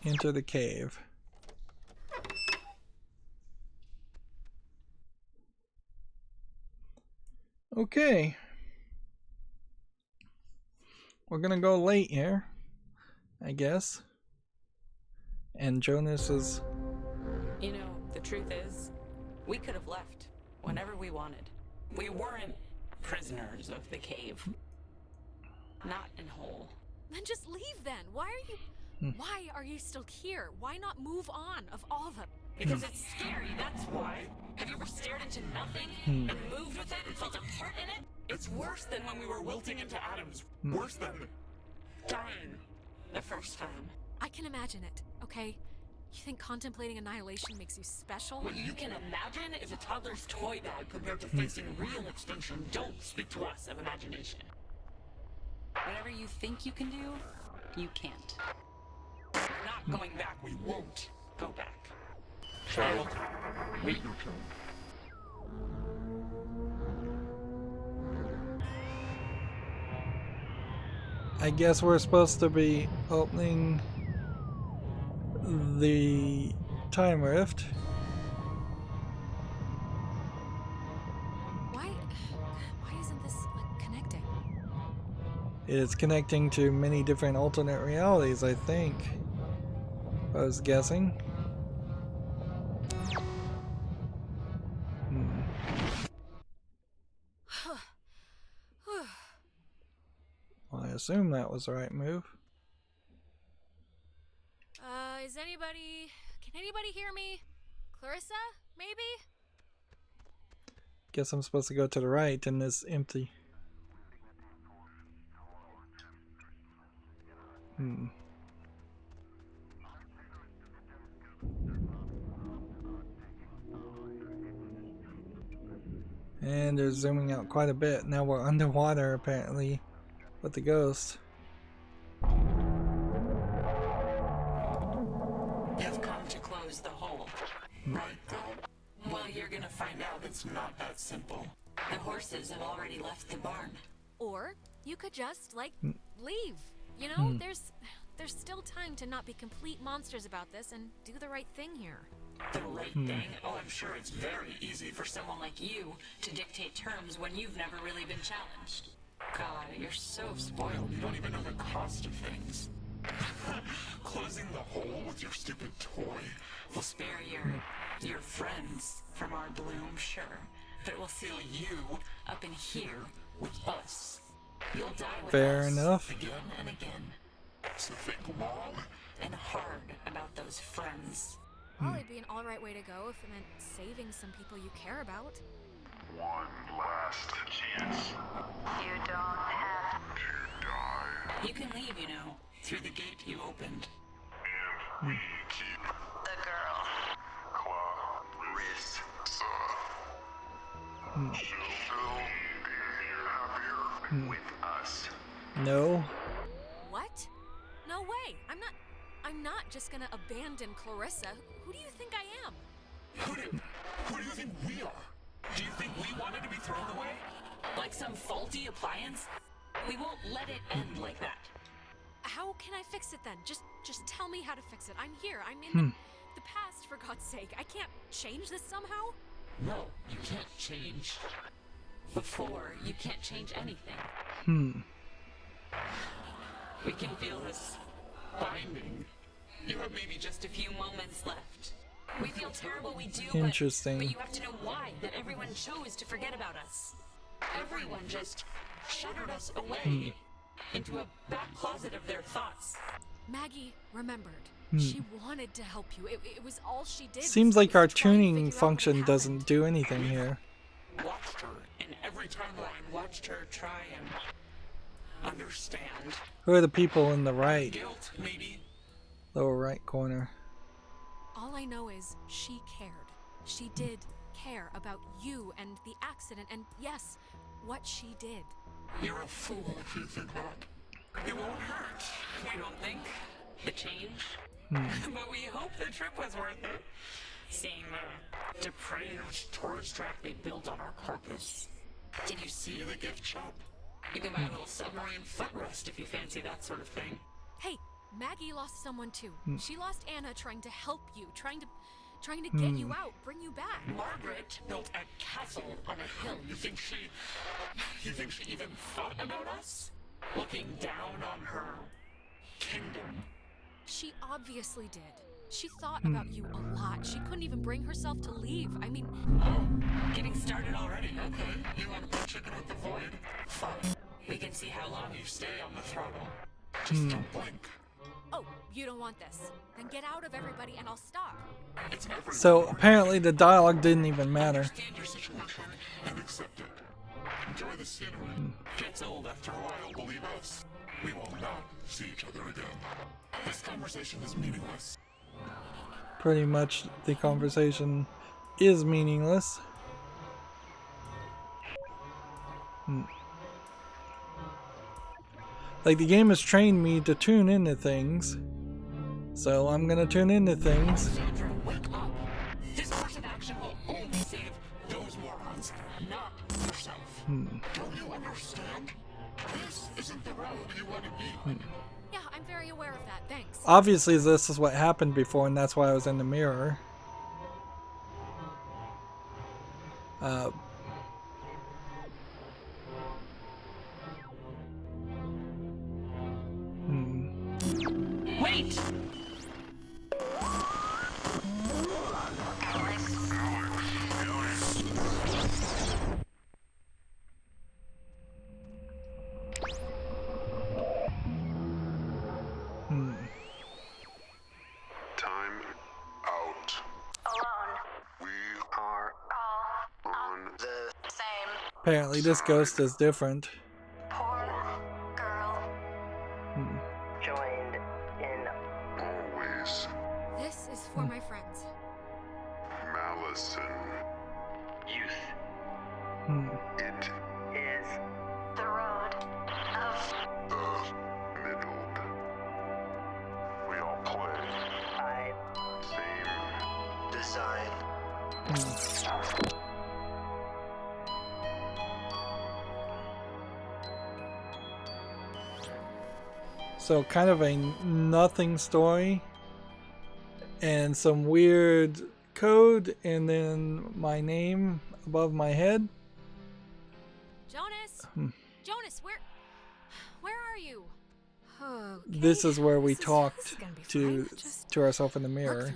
S1: Enter the cave. Okay. We're gonna go late here, I guess. And Jonas is...
S12: You know, the truth is, we could have left whenever we wanted. We weren't prisoners of the cave. Not in whole.
S3: Then just leave then. Why are you still here? Why not move on, of all of them?
S12: Because it's scary, that's why. Have you ever stared into nothing and moved with it and felt a part in it? It's worse than when we were wilting into atoms. Worse than dying the first time.
S3: I can imagine it, okay? You think contemplating annihilation makes you special?
S12: What you can imagine is a toddler's toy bag compared to facing real extinction. Don't speak to us of imagination. Whatever you think you can do, you can't. We're not going back. We won't go back. Child, wait your turn.
S1: I guess we're supposed to be opening the time rift.
S3: Why isn't this like connecting?
S1: It's connecting to many different alternate realities, I think. I was guessing. Well, I assume that was the right move.
S3: Can anybody hear me? Clarissa, maybe?
S1: Guess I'm supposed to go to the right in this empty. And they're zooming out quite a bit. Now we're underwater, apparently. with the ghost.
S12: You've come to close the hole, right, Dad? Well, you're gonna find out it's not that simple. The horses have already left the barn.
S3: Or you could just, like, leave. You know, there's still time to not be complete monsters about this and do the right thing here.
S12: The right thing? Oh, I'm sure it's very easy for someone like you to dictate terms when you've never really been challenged. God, you're so spoiled. You don't even know the cost of things. Closing the hole with your stupid toy will spare your friends from our bloom, sure. But it will seal you up in here with us. You'll die with
S1: Fair
S12: us
S1: enough.
S12: again and again. So think long and hard about those friends.
S3: Well, it'd be an alright way to go if it meant saving some people you care about.
S13: One last chance.
S7: You don't have
S13: to die.
S12: You can leave, you know, through the gate you opened.
S13: And we keep
S7: the girl.
S13: Clarissa. She'll be happier with us.
S1: No.
S3: What? No way. I'm not just gonna abandon Clarissa. Who do you think I am?
S12: Who do you think we are? Do you think we wanted to be thrown away? Like some faulty appliance? We won't let it end like that.
S3: How can I fix it then? Just tell me how to fix it. I'm here. I'm in the past, for God's sake. I can't change this somehow?
S12: No, you can't change. Before, you can't change anything. We can feel this binding. You have maybe just a few moments left. We feel terrible, we do,
S1: Interesting.
S12: but you have to know why, that everyone chose to forget about us. Everyone just shuttered us away into a back closet of their thoughts.
S3: Maggie remembered. She wanted to help you. It was all she did.
S1: Seems like our tuning function
S3: happened.
S1: doesn't do anything here.
S12: Watched her in every timeline, watched her try and understand.
S1: Who are the people in the right?
S12: Guilt, maybe.
S1: Lower right corner.
S3: All I know is she cared. She did care about you and the accident and, yes, what she did.
S12: You're a fool if you think that. It won't hurt, we don't think. The change. But we hope the trip was worth it. Seeing the depraved tourist trap they built on our carcass. Did you see the gift shop? You can buy a little submarine footrest if you fancy that sort of thing.
S3: Hey, Maggie lost someone too. She lost Anna trying to help you, trying to get you out, bring you back.
S12: Margaret built a castle on a hill. You think she even thought about us? Looking down on her kingdom.
S3: She obviously did. She thought about you a lot. She couldn't even bring herself to leave. I mean...
S12: Oh, getting started already. Okay, you want to play chicken with the void? Fine. We can see how long you stay on the throttle. Just don't blink.
S3: Oh, you don't want this? Then get out of everybody and I'll stop.
S1: So apparently the dialogue didn't even matter.
S12: Understand your situation and accept it. Enjoy the scenery. Gets old after a while, believe us. We will not see each other again. This conversation is meaningless.
S1: Pretty much the conversation is meaningless. Like, the game has trained me to tune into things, so I'm gonna tune into things.
S12: Sandra, wake up. This course of action will only save those morons, not yourself. Don't you understand? This isn't the road you want to be.
S3: Yeah, I'm very aware of that. Thanks.
S1: Obviously this is what happened before, and that's why I was in the mirror.
S12: Wait!
S13: Time out.
S7: alone.
S13: We are
S7: All
S13: on
S7: the same.
S1: Apparently this ghost is different.
S7: Poor girl.
S5: Joined in
S13: always
S3: This is for my friends.
S13: malice and
S5: youth.
S13: it
S5: Is
S7: The road of
S1: So kind of a nothing story and some weird code and then my name above my head.
S3: Jonas? Jonas, where are you? Okay.
S1: This is where we talked to ourselves in the mirror.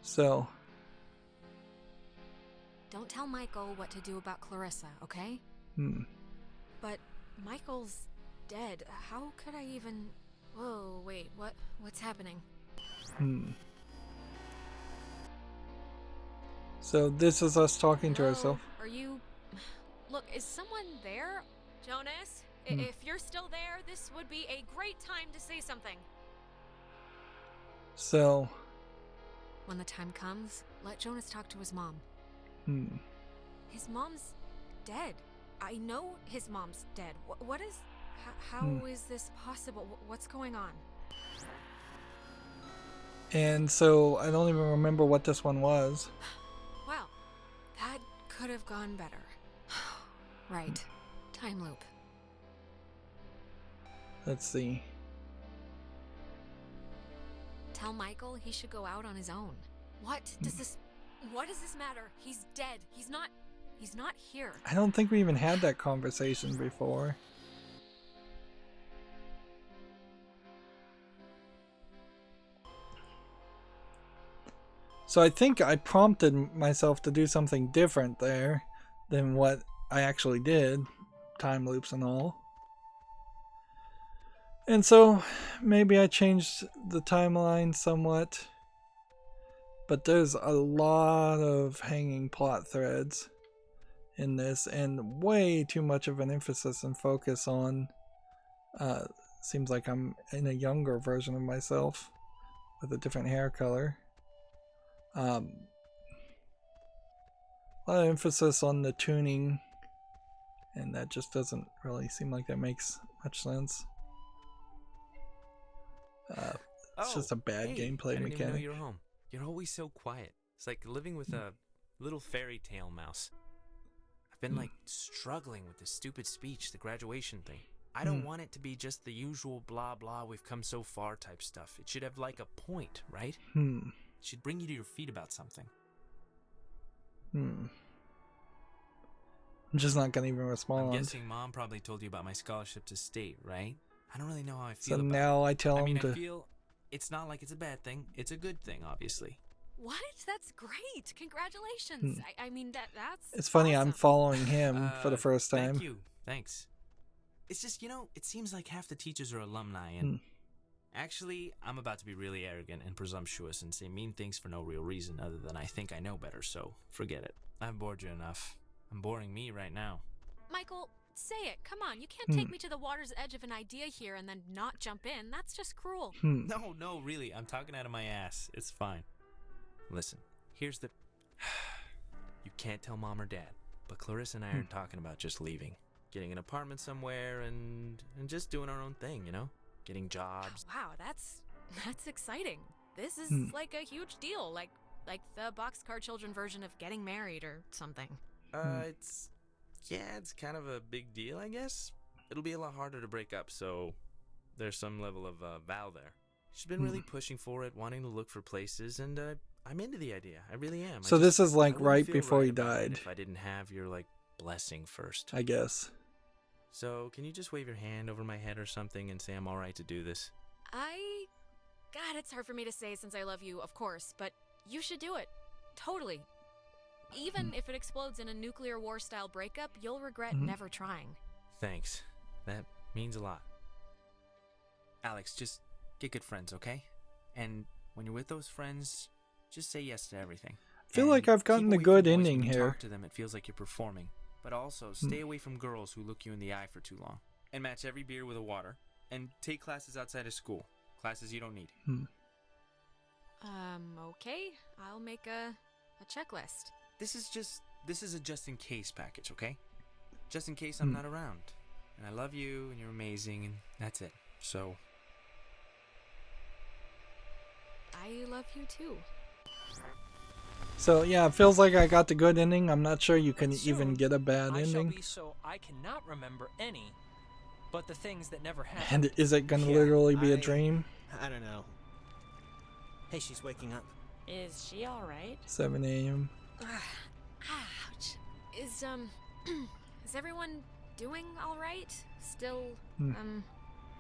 S1: So
S3: don't tell Michael what to do about Clarissa, okay? But Michael's dead. How could I even... Whoa, wait, what's happening?
S1: So this is us talking to ourselves.
S3: Are you... Look, is someone there? Jonas, if you're still there, this would be a great time to say something.
S1: So...
S3: When the time comes, let Jonas talk to his mom. His mom's dead. I know his mom's dead. What is... How is this possible? What's going on?
S1: And so I don't even remember what this one was.
S3: Wow, that could have gone better. Right. Time loop.
S1: Let's see.
S3: Tell Michael he should go out on his own. What does this matter? He's dead. He's not here.
S1: I don't think we even had that conversation before. So I think I prompted myself to do something different there than what I actually did. Time loops and all. And so maybe I changed the timeline somewhat. But there's a lot of hanging plot threads in this and way too much of an emphasis and focus on seems like I'm in a younger version of myself with a different hair color. A lot of emphasis on the tuning, and that just doesn't really seem like that makes much sense. It's just a bad gameplay
S9: I didn't
S1: mechanic.
S9: Even know you were home. You're always so quiet. It's like living with a little fairy tale mouse. I've been like struggling with this stupid speech, the graduation thing. I don't want it to be just the usual blah blah we've come so far type stuff. It should have like a point, right? It should bring you to your feet about something.
S1: I'm just not gonna even respond.
S9: I'm guessing Mom probably told you about my scholarship to state, right? I don't really know how I
S1: So
S9: feel about
S1: now
S9: it.
S1: I tell him to...
S9: I feel it's not like it's a bad thing. It's a good thing, obviously.
S3: What? That's great. Congratulations. I mean, that's...
S1: It's funny,
S3: awesome.
S1: I'm following him for the first time.
S9: Thank you. Thanks. It's just, it seems like half the teachers are alumni, and actually, I'm about to be really arrogant and presumptuous and say mean things for no real reason other than I think I know better, so forget it. I've bored you enough. I'm boring me right now.
S3: Michael, say it. Come on. You can't take me to the water's edge of an idea here and then not jump in. That's just cruel.
S9: No, really. I'm talking out of my ass. It's fine. Listen, here's the... You can't tell Mom or Dad, but Clarissa and I are talking about just leaving. Getting an apartment somewhere and just doing our own thing, Getting jobs.
S3: Wow, that's exciting. This is like a huge deal, like the Boxcar Children version of getting married or something.
S9: It's kind of a big deal, I guess. It'll be a lot harder to break up, so there's some level of vow there. She's been really pushing for it, wanting to look for places, and I'm into the idea. I really am.
S1: So this is like right before he
S9: about it
S1: died.
S9: If I didn't have your blessing first,
S1: I guess.
S9: So can you just wave your hand over my head or something and say I'm all right to do this?
S3: God, it's hard for me to say since I love you, of course, but you should do it. Totally. Even if it explodes in a nuclear war-style breakup, you'll regret never trying.
S9: Thanks. That means a lot. Alex, just get good friends, okay? And when you're with those friends, just say yes to everything.
S1: I feel like I've gotten a good ending here.
S9: Talk to them, it feels like you're performing. But also, stay away from girls who look you in the eye for too long. And match every beer with a water. And take classes outside of school. Classes you don't need.
S3: Okay. I'll make a checklist.
S9: This is a just-in-case package, okay? Just in case I'm not around. And I love you, and you're amazing, and that's it. So...
S3: I love you, too.
S1: So yeah, it feels like I got the good ending. I'm not sure you can
S6: Soon,
S1: even get a bad
S6: I shall
S1: ending.
S6: be so I cannot remember any, but the things that never happened.
S1: And is it gonna literally be a dream?
S11: I don't know. Hey, she's waking up.
S12: Is she all right?
S1: 7 a.m.
S3: Ouch. Is everyone doing all right? Still,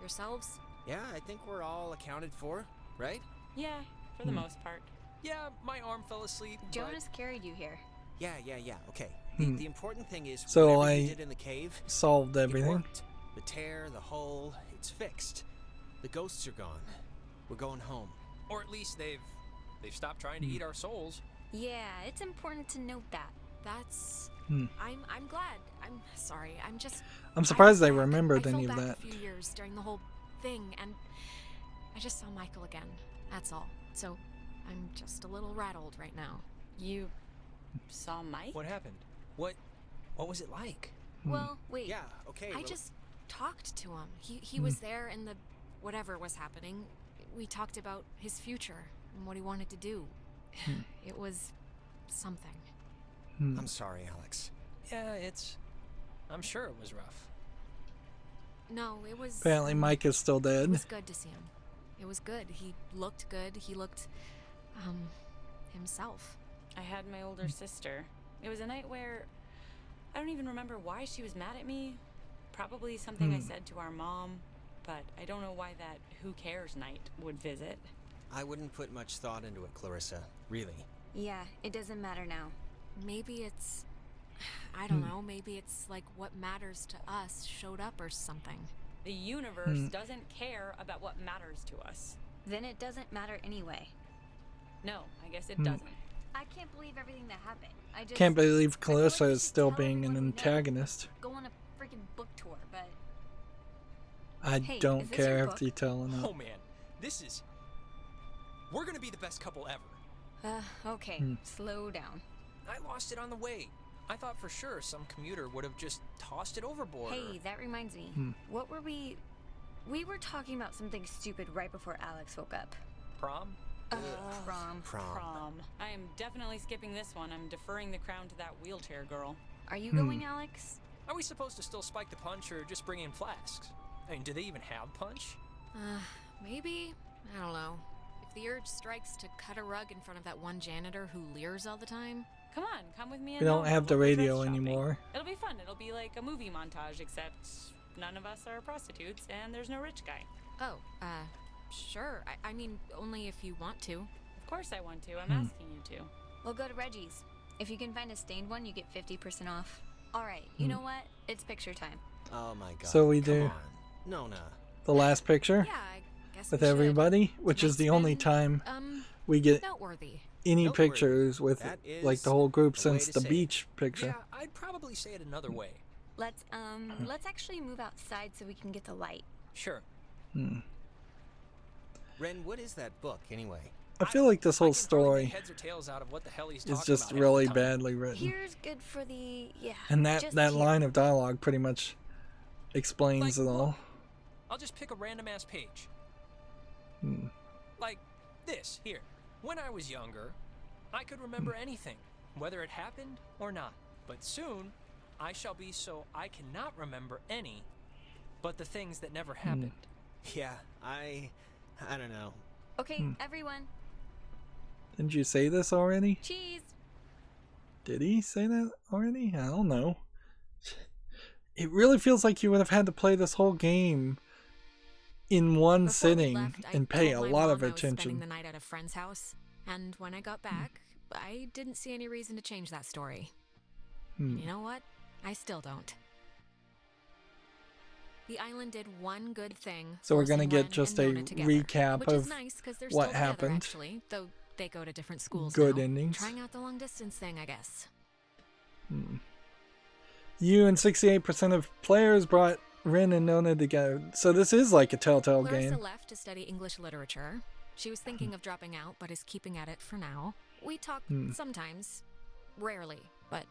S3: yourselves?
S11: Yeah, I think we're all accounted for, right?
S12: Yeah, for the most part.
S6: Yeah, my arm fell asleep.
S4: Jonas carried you here.
S11: Yeah. Okay. The important thing is
S1: So
S11: whatever you
S1: I
S11: did in the cave,
S1: solved
S11: it
S1: everything.
S11: worked. The tear, the hole, it's fixed. The ghosts are gone. We're going home.
S6: Or at least they've stopped trying to eat our souls.
S4: Yeah, it's important to note that.
S3: That's.
S1: Hmm.
S3: I'm glad. I'm sorry.
S1: I'm surprised
S3: I
S1: they
S3: was back.
S1: remembered
S3: I
S1: any
S3: fell
S1: of
S3: back
S1: that.
S3: a few years during the whole thing, and I just saw Michael again. That's all. So I'm just a little rattled right now.
S12: You saw Mike?
S6: What happened? What was it like?
S3: Well, wait.
S11: Yeah, okay.
S3: I just talked to him. He was there in the whatever was happening. We talked about his future and what he wanted to do. It was something.
S11: I'm sorry, Alex.
S6: Yeah, I'm sure it was rough.
S3: No, it was.
S1: Apparently Mike is still
S3: It
S1: dead.
S3: was good to see him. It was good. He looked good. He looked, himself.
S12: I had my older sister. It was a night where I don't even remember why she was mad at me. Probably something I said to our mom, but I don't know why that who cares night would visit.
S11: I wouldn't put much thought into it, Clarissa. Really.
S4: Yeah, it doesn't matter now.
S3: Maybe it's. I don't know. Maybe it's like what matters to us showed up or something.
S12: The universe doesn't care about what matters to us.
S4: Then it doesn't matter anyway.
S12: No, I guess it doesn't.
S4: I can't believe everything that happened. I just
S1: Can't believe
S4: I feel like
S1: Clarissa
S4: we
S1: is
S4: should
S1: still
S4: tell
S1: being an
S4: everyone we know.
S1: antagonist.
S4: Go on a freaking book tour, but
S1: I
S4: Hey,
S1: don't
S4: is this your
S1: care if
S4: book?
S1: you tell or not.
S6: Oh man, we're gonna be the best couple ever.
S4: okay, slow down.
S6: I lost it on the way. I thought for sure some commuter would have just tossed it overboard.
S4: Hey, that reminds me. What were we were talking about something stupid right before Alex woke up.
S6: Prom?
S4: Prom.
S12: I am definitely skipping this one. I'm deferring the crown to that wheelchair girl.
S4: Are you going, Alex?
S6: Are we supposed to still spike the punch or just bring in flasks? I mean, do they even have punch?
S3: Maybe. I don't know. If the urge strikes to cut a rug in front of that one janitor who leers all the time.
S12: Come on, come with me.
S1: We
S12: And
S1: don't have the
S12: we'll go dress
S1: radio
S12: shopping.
S1: anymore.
S12: It'll be fun. It'll be like a movie montage, except none of us are prostitutes and there's no rich guy.
S3: Oh, sure. I mean, only if you want to.
S12: Of course I want to. I'm asking you to.
S4: We'll go to Reggie's. If you can find a stained one, you get 50% off. All right, you know what? It's picture time.
S11: Oh my god.
S1: So we
S11: Come
S1: do
S11: on. Nona.
S1: the last picture
S3: Yeah, I guess
S1: with
S3: we should.
S1: everybody, which is the only time we get
S3: noteworthy.
S1: any
S11: Noteworthy.
S1: pictures with
S11: That is
S1: like the whole group
S11: a way
S1: since
S11: to
S1: the
S11: say it.
S1: beach picture.
S6: Yeah, I'd probably say it another way.
S4: Let's actually move outside so we can get the light.
S6: Sure.
S11: Ren, what is that book anyway?
S1: I feel like this whole
S6: I can hardly
S1: story
S6: make heads or tails out of what the hell he's talking
S1: is just
S6: about
S1: really
S6: half the time.
S1: badly written.
S4: Here's good for the
S1: And that
S4: just
S1: that
S4: here.
S1: line of dialogue pretty much explains
S6: Like,
S1: it all.
S6: I'll just pick a random ass page. Like this here. When I was younger, I could remember anything, whether it happened or not. But soon, I shall be so I cannot remember any, but the things that never happened.
S11: Yeah, I don't know.
S4: Okay, everyone,
S1: Didn't you say this already?
S4: cheese.
S1: Did he say that already? I don't know. It really feels like you would have had to play this whole game in one
S3: Before we
S1: sitting
S3: left, I
S1: and pay a
S3: told my
S1: lot
S3: mom
S1: of
S3: I was spending
S1: attention.
S3: the night at a friend's house, and when I got back, I didn't see any reason to change that story. And you know what? I still don't. The island did one good thing.
S1: So we're gonna
S3: forcing
S1: get
S3: Ren
S1: just
S3: and
S1: a
S3: Nona together,
S1: recap
S3: which
S1: of
S3: is nice 'cause they're
S1: what
S3: still together,
S1: happened.
S3: actually, though they go to different schools
S1: Good
S3: now.
S1: endings.
S3: Trying out the long distance thing, I guess.
S1: You and 68% of players brought Ren and Nona together. So this is like a Telltale
S3: Clarissa
S1: game.
S3: left to study English literature. She was thinking of dropping out, but is keeping at it for now. We talk sometimes. Rarely, but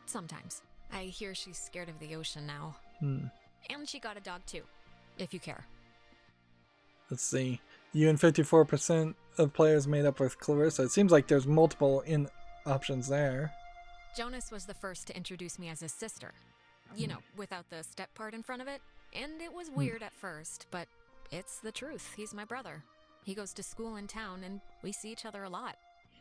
S3: sometimes. I hear she's scared of the ocean now. And she got a dog too, if you care.
S1: Let's see. You and 54% of players made up with Clarissa. It seems like there's multiple in options there.
S3: Jonas was the first to introduce me as his sister. You know, without the step part in front of it. And it was weird at first, but it's the truth. He's my brother. He goes to school in town, and we see each other a lot.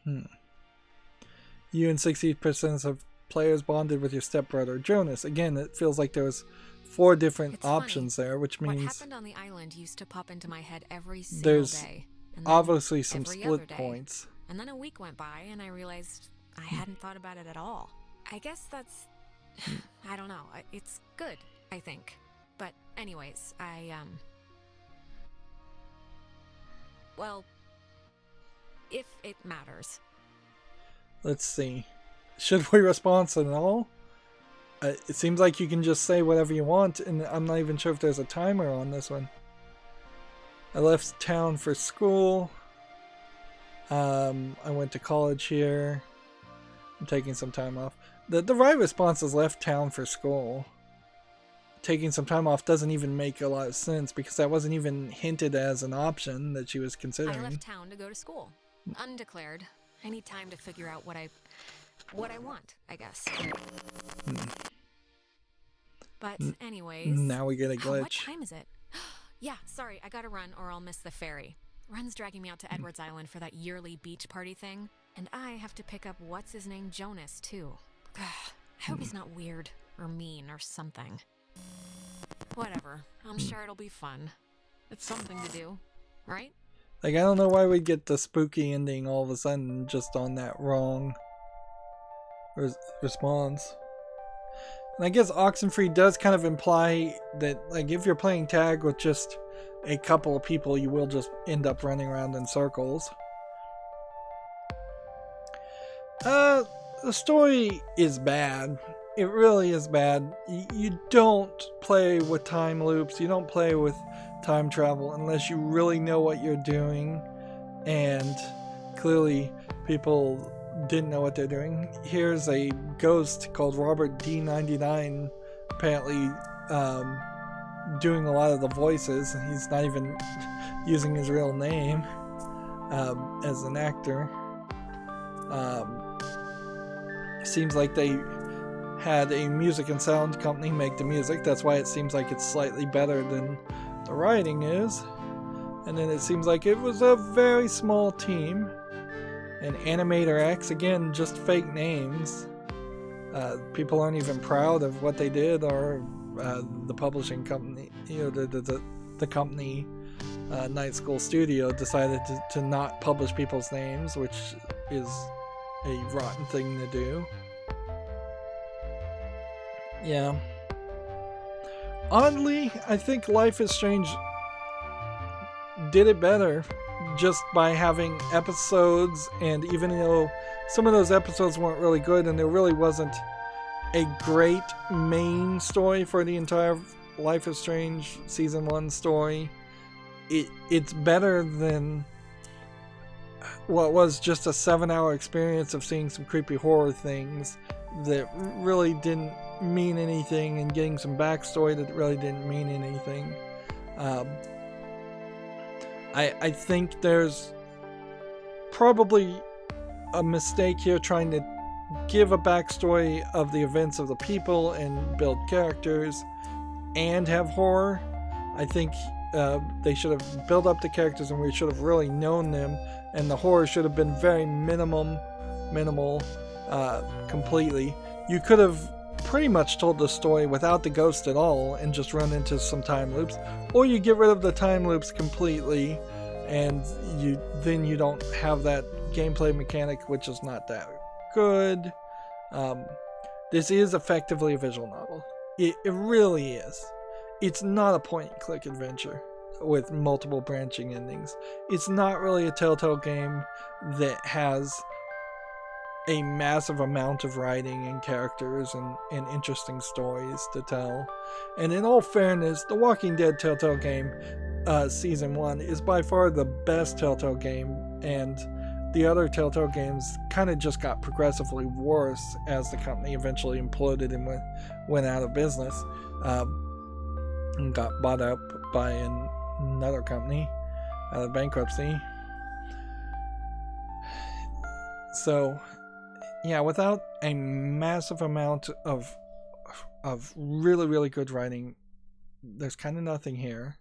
S1: You and 60% of players bonded with your stepbrother, Jonas. Again, it feels like there was 4 different options there, which means...
S3: What happened on the island used to pop into my head every single day.
S1: There's obviously some split points.
S3: And then a week went by, and I realized I hadn't thought about it at all. I guess that's... I don't know. It's good, I think. But anyways, well, if it matters.
S1: Let's see. Should we respond at all? It seems like you can just say whatever you want, and I'm not even sure if there's a timer on this one. I left town for school. I went to college here. I'm taking some time off. The right response is left town for school. Taking some time off doesn't even make a lot of sense because that wasn't even hinted as an option that she was considering.
S3: I left town to go to school. Undeclared. I need time to figure out what I want, I guess. But anyways...
S1: Now we get a glitch.
S3: What time is it? Yeah, sorry, I gotta run or I'll miss the ferry. Run's dragging me out to Edwards Island for that yearly beach party thing. And I have to pick up what's-his-name Jonas, too. I hope he's not weird or mean or something. Whatever. I'm sure it'll be fun. It's something to do, right?
S1: Like, I don't know why we'd get the spooky ending all of a sudden just on that wrong response. And I guess Oxenfree does kind of imply that, like, if you're playing tag with just a couple of people, you will just end up running around in circles. The story is bad. It really is bad. You don't play with time loops. You don't play with time travel unless you really know what you're doing. And clearly people didn't know what they're doing. Here's a ghost called Robert D99 apparently doing a lot of the voices. He's not even using his real name as an actor. Seems like they had a music and sound company make the music. That's why it seems like it's slightly better than the writing is. And then it seems like it was a very small team. And Animator X, again, just fake names. People aren't even proud of what they did, or the publishing company, you know, the company, Night School Studio, decided to not publish people's names, which is a rotten thing to do. Yeah. Oddly, I think Life is Strange did it better just by having episodes, and even though some of those episodes weren't really good and there really wasn't a great main story for the entire Life is Strange Season 1 story, it's better than what was just a 7-hour experience of seeing some creepy horror things that really didn't mean anything and getting some backstory that really didn't mean anything. I think there's probably a mistake here trying to give a backstory of the events of the people and build characters and have horror. I think they should have built up the characters and we should have really known them, and the horror should have been very minimal completely. You could have pretty much told the story without the ghost at all and just run into some time loops, or you get rid of the time loops completely and you don't have that gameplay mechanic, which is not that good. This is effectively a visual novel. It really is. It's not a point-and-click adventure with multiple branching endings. It's not really a Telltale game that has a massive amount of writing and characters and interesting stories to tell. And in all fairness, the Walking Dead Telltale game, Season 1, is by far the best Telltale game, and the other Telltale games kind of just got progressively worse as the company eventually imploded and went out of business, and got bought up by another company out of bankruptcy. So, yeah, without a massive amount of really, really good writing, there's kind of nothing here.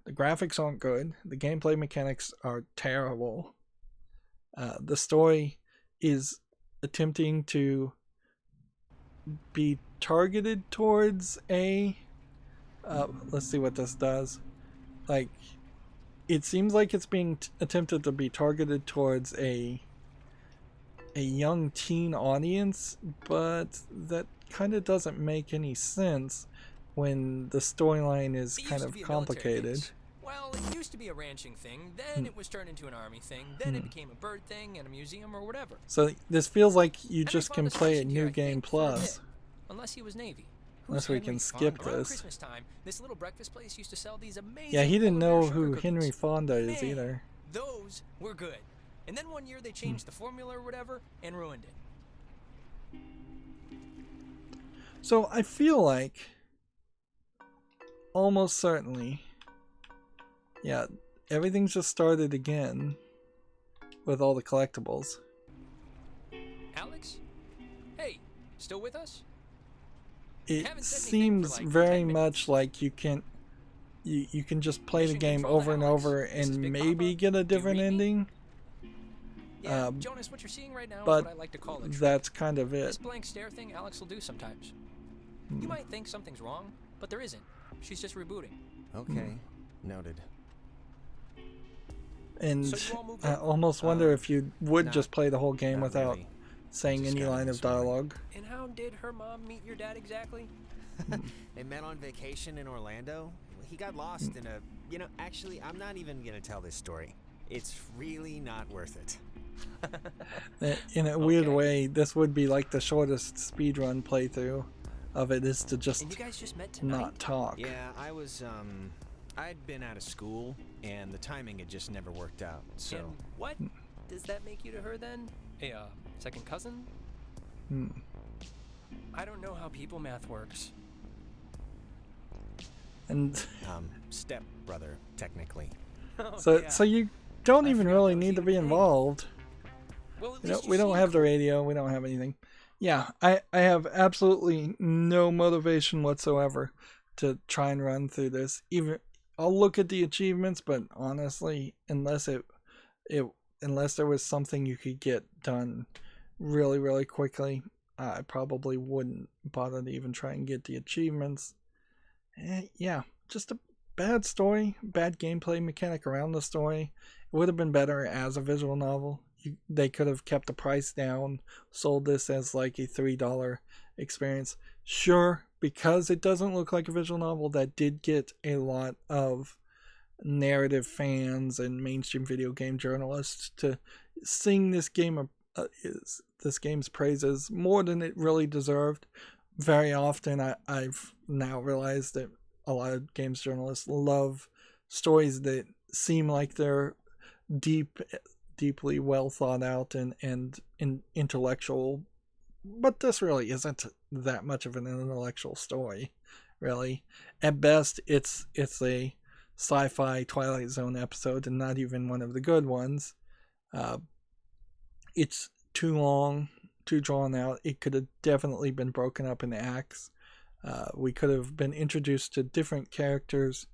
S1: The graphics aren't good. The gameplay mechanics are terrible. The story is attempting to be targeted towards a... let's see what this does. Like, it seems like it's being attempted to be targeted towards a young teen audience, but that kind of doesn't make any sense when the storyline is kind of complicated.
S6: Well, it used to be a ranching thing, then it was turned into an army thing, then it became a bird thing and a museum or whatever.
S1: So this feels like you just can play a New Game Plus.
S6: Unless he was Navy.
S1: Unless we can skip this.
S6: Christmas time, this little breakfast place used to sell these amazing...
S1: Yeah, he didn't know who Henry Fonda is either.
S6: Those were good. And then one year they changed the formula or whatever and ruined it.
S1: So I feel like, almost certainly, yeah, everything's just started again with all the collectibles.
S6: Alex? Hey, still with us?
S1: It seems very much like you can just play the game over and over and maybe get a different ending.
S6: Yeah, Jonas, what you're seeing right now is
S1: but
S6: what I like to call a trick.
S1: That's kind of it.
S6: This blank stare thing Alex will do sometimes. You might think something's wrong, but there isn't. She's just rebooting.
S11: Okay, noted.
S1: And so I almost wonder if you would just play the whole game without saying any line of dialogue.
S6: And how did her mom meet your dad exactly?
S11: They met on vacation in Orlando. He got lost in a... You know, actually, I'm not even going to tell this story. It's really not worth it.
S1: In a weird way, this would be like the shortest speedrun playthrough of it, is to just,
S6: and you guys just met tonight?
S1: Not talk.
S11: Yeah, I'd been out of school, and the timing had just never worked out, so...
S6: And what does that make you to her, then? A, second cousin? I don't know how people math works.
S1: And...
S11: stepbrother, technically.
S1: So you don't even really need to be involved.
S6: Well,
S1: we don't have the radio, we don't have anything. Yeah, I have absolutely no motivation whatsoever to try and run through this. Even I'll look at the achievements, but honestly, unless there was something you could get done really, really quickly, I probably wouldn't bother to even try and get the achievements. Yeah, just a bad story, bad gameplay mechanic around the story. It would have been better as a visual novel. They could have kept the price down, sold this as like a $3 experience. Sure, because it doesn't look like a visual novel, that did get a lot of narrative fans and mainstream video game journalists to sing this game's praises more than it really deserved. Very often, I've now realized that a lot of games journalists love stories that seem like they're deeply well thought out and intellectual, but this really isn't that much of an intellectual story, really. At best, it's a sci-fi Twilight Zone episode, and not even one of the good ones. It's too long, too drawn out. It could have definitely been broken up in acts. We could have been introduced to different characters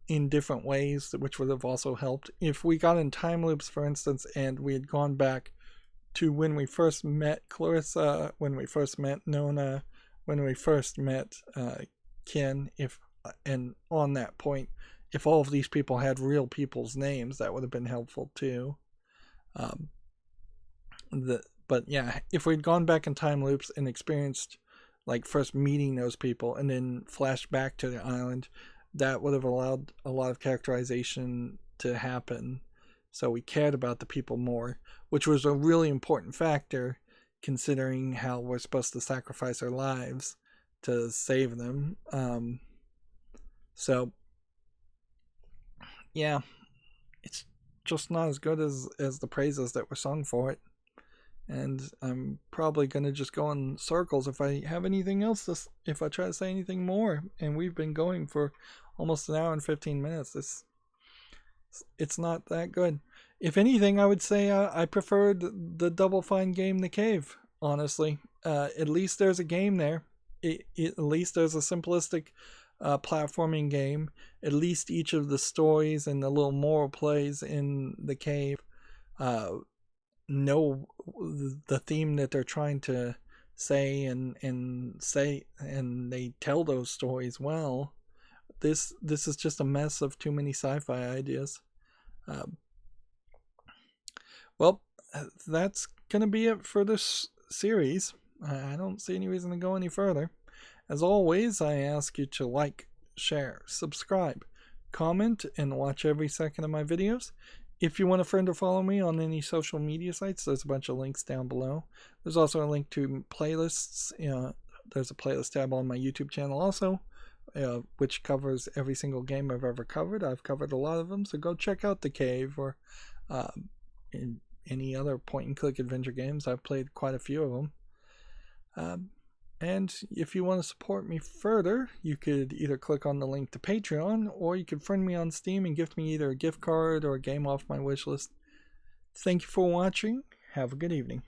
S1: in different ways, which would have also helped. If we got in time loops, for instance, and we had gone back to when we first met Clarissa, when we first met Nona, when we first met Ken, and on that point, if all of these people had real people's names, that would have been helpful too. But yeah, if we'd gone back in time loops and experienced like first meeting those people and then flashed back to the island, that would have allowed a lot of characterization to happen, so we cared about the people more, which was a really important factor considering how we're supposed to sacrifice our lives to save them. So yeah, it's just not as good as the praises that were sung for it. And I'm probably going to just go in circles if I have anything else, if I try to say anything more. And we've been going for almost an hour and 15 minutes. It's not that good. If anything, I would say I preferred the Double Fine game, The Cave, honestly. At least there's a game there. At least there's a simplistic platforming game. At least each of the stories and the little moral plays in The Cave know the theme that they're trying to say and they tell those stories well. This is just a mess of too many sci-fi ideas. Well, that's gonna be it for this series. I don't see any reason to go any further. As always, I ask you to like, share, subscribe, comment, and watch every second of my videos. If you want a friend or follow me on any social media sites, there's a bunch of links down below. There's also a link to playlists. There's a playlist tab on my YouTube channel also, which covers every single game I've ever covered. I've covered a lot of them, so go check out The Cave or any other point-and-click adventure games. I've played quite a few of them. And if you want to support me further, you could either click on the link to Patreon, or you could friend me on Steam and gift me either a gift card or a game off my wishlist. Thank you for watching. Have a good evening.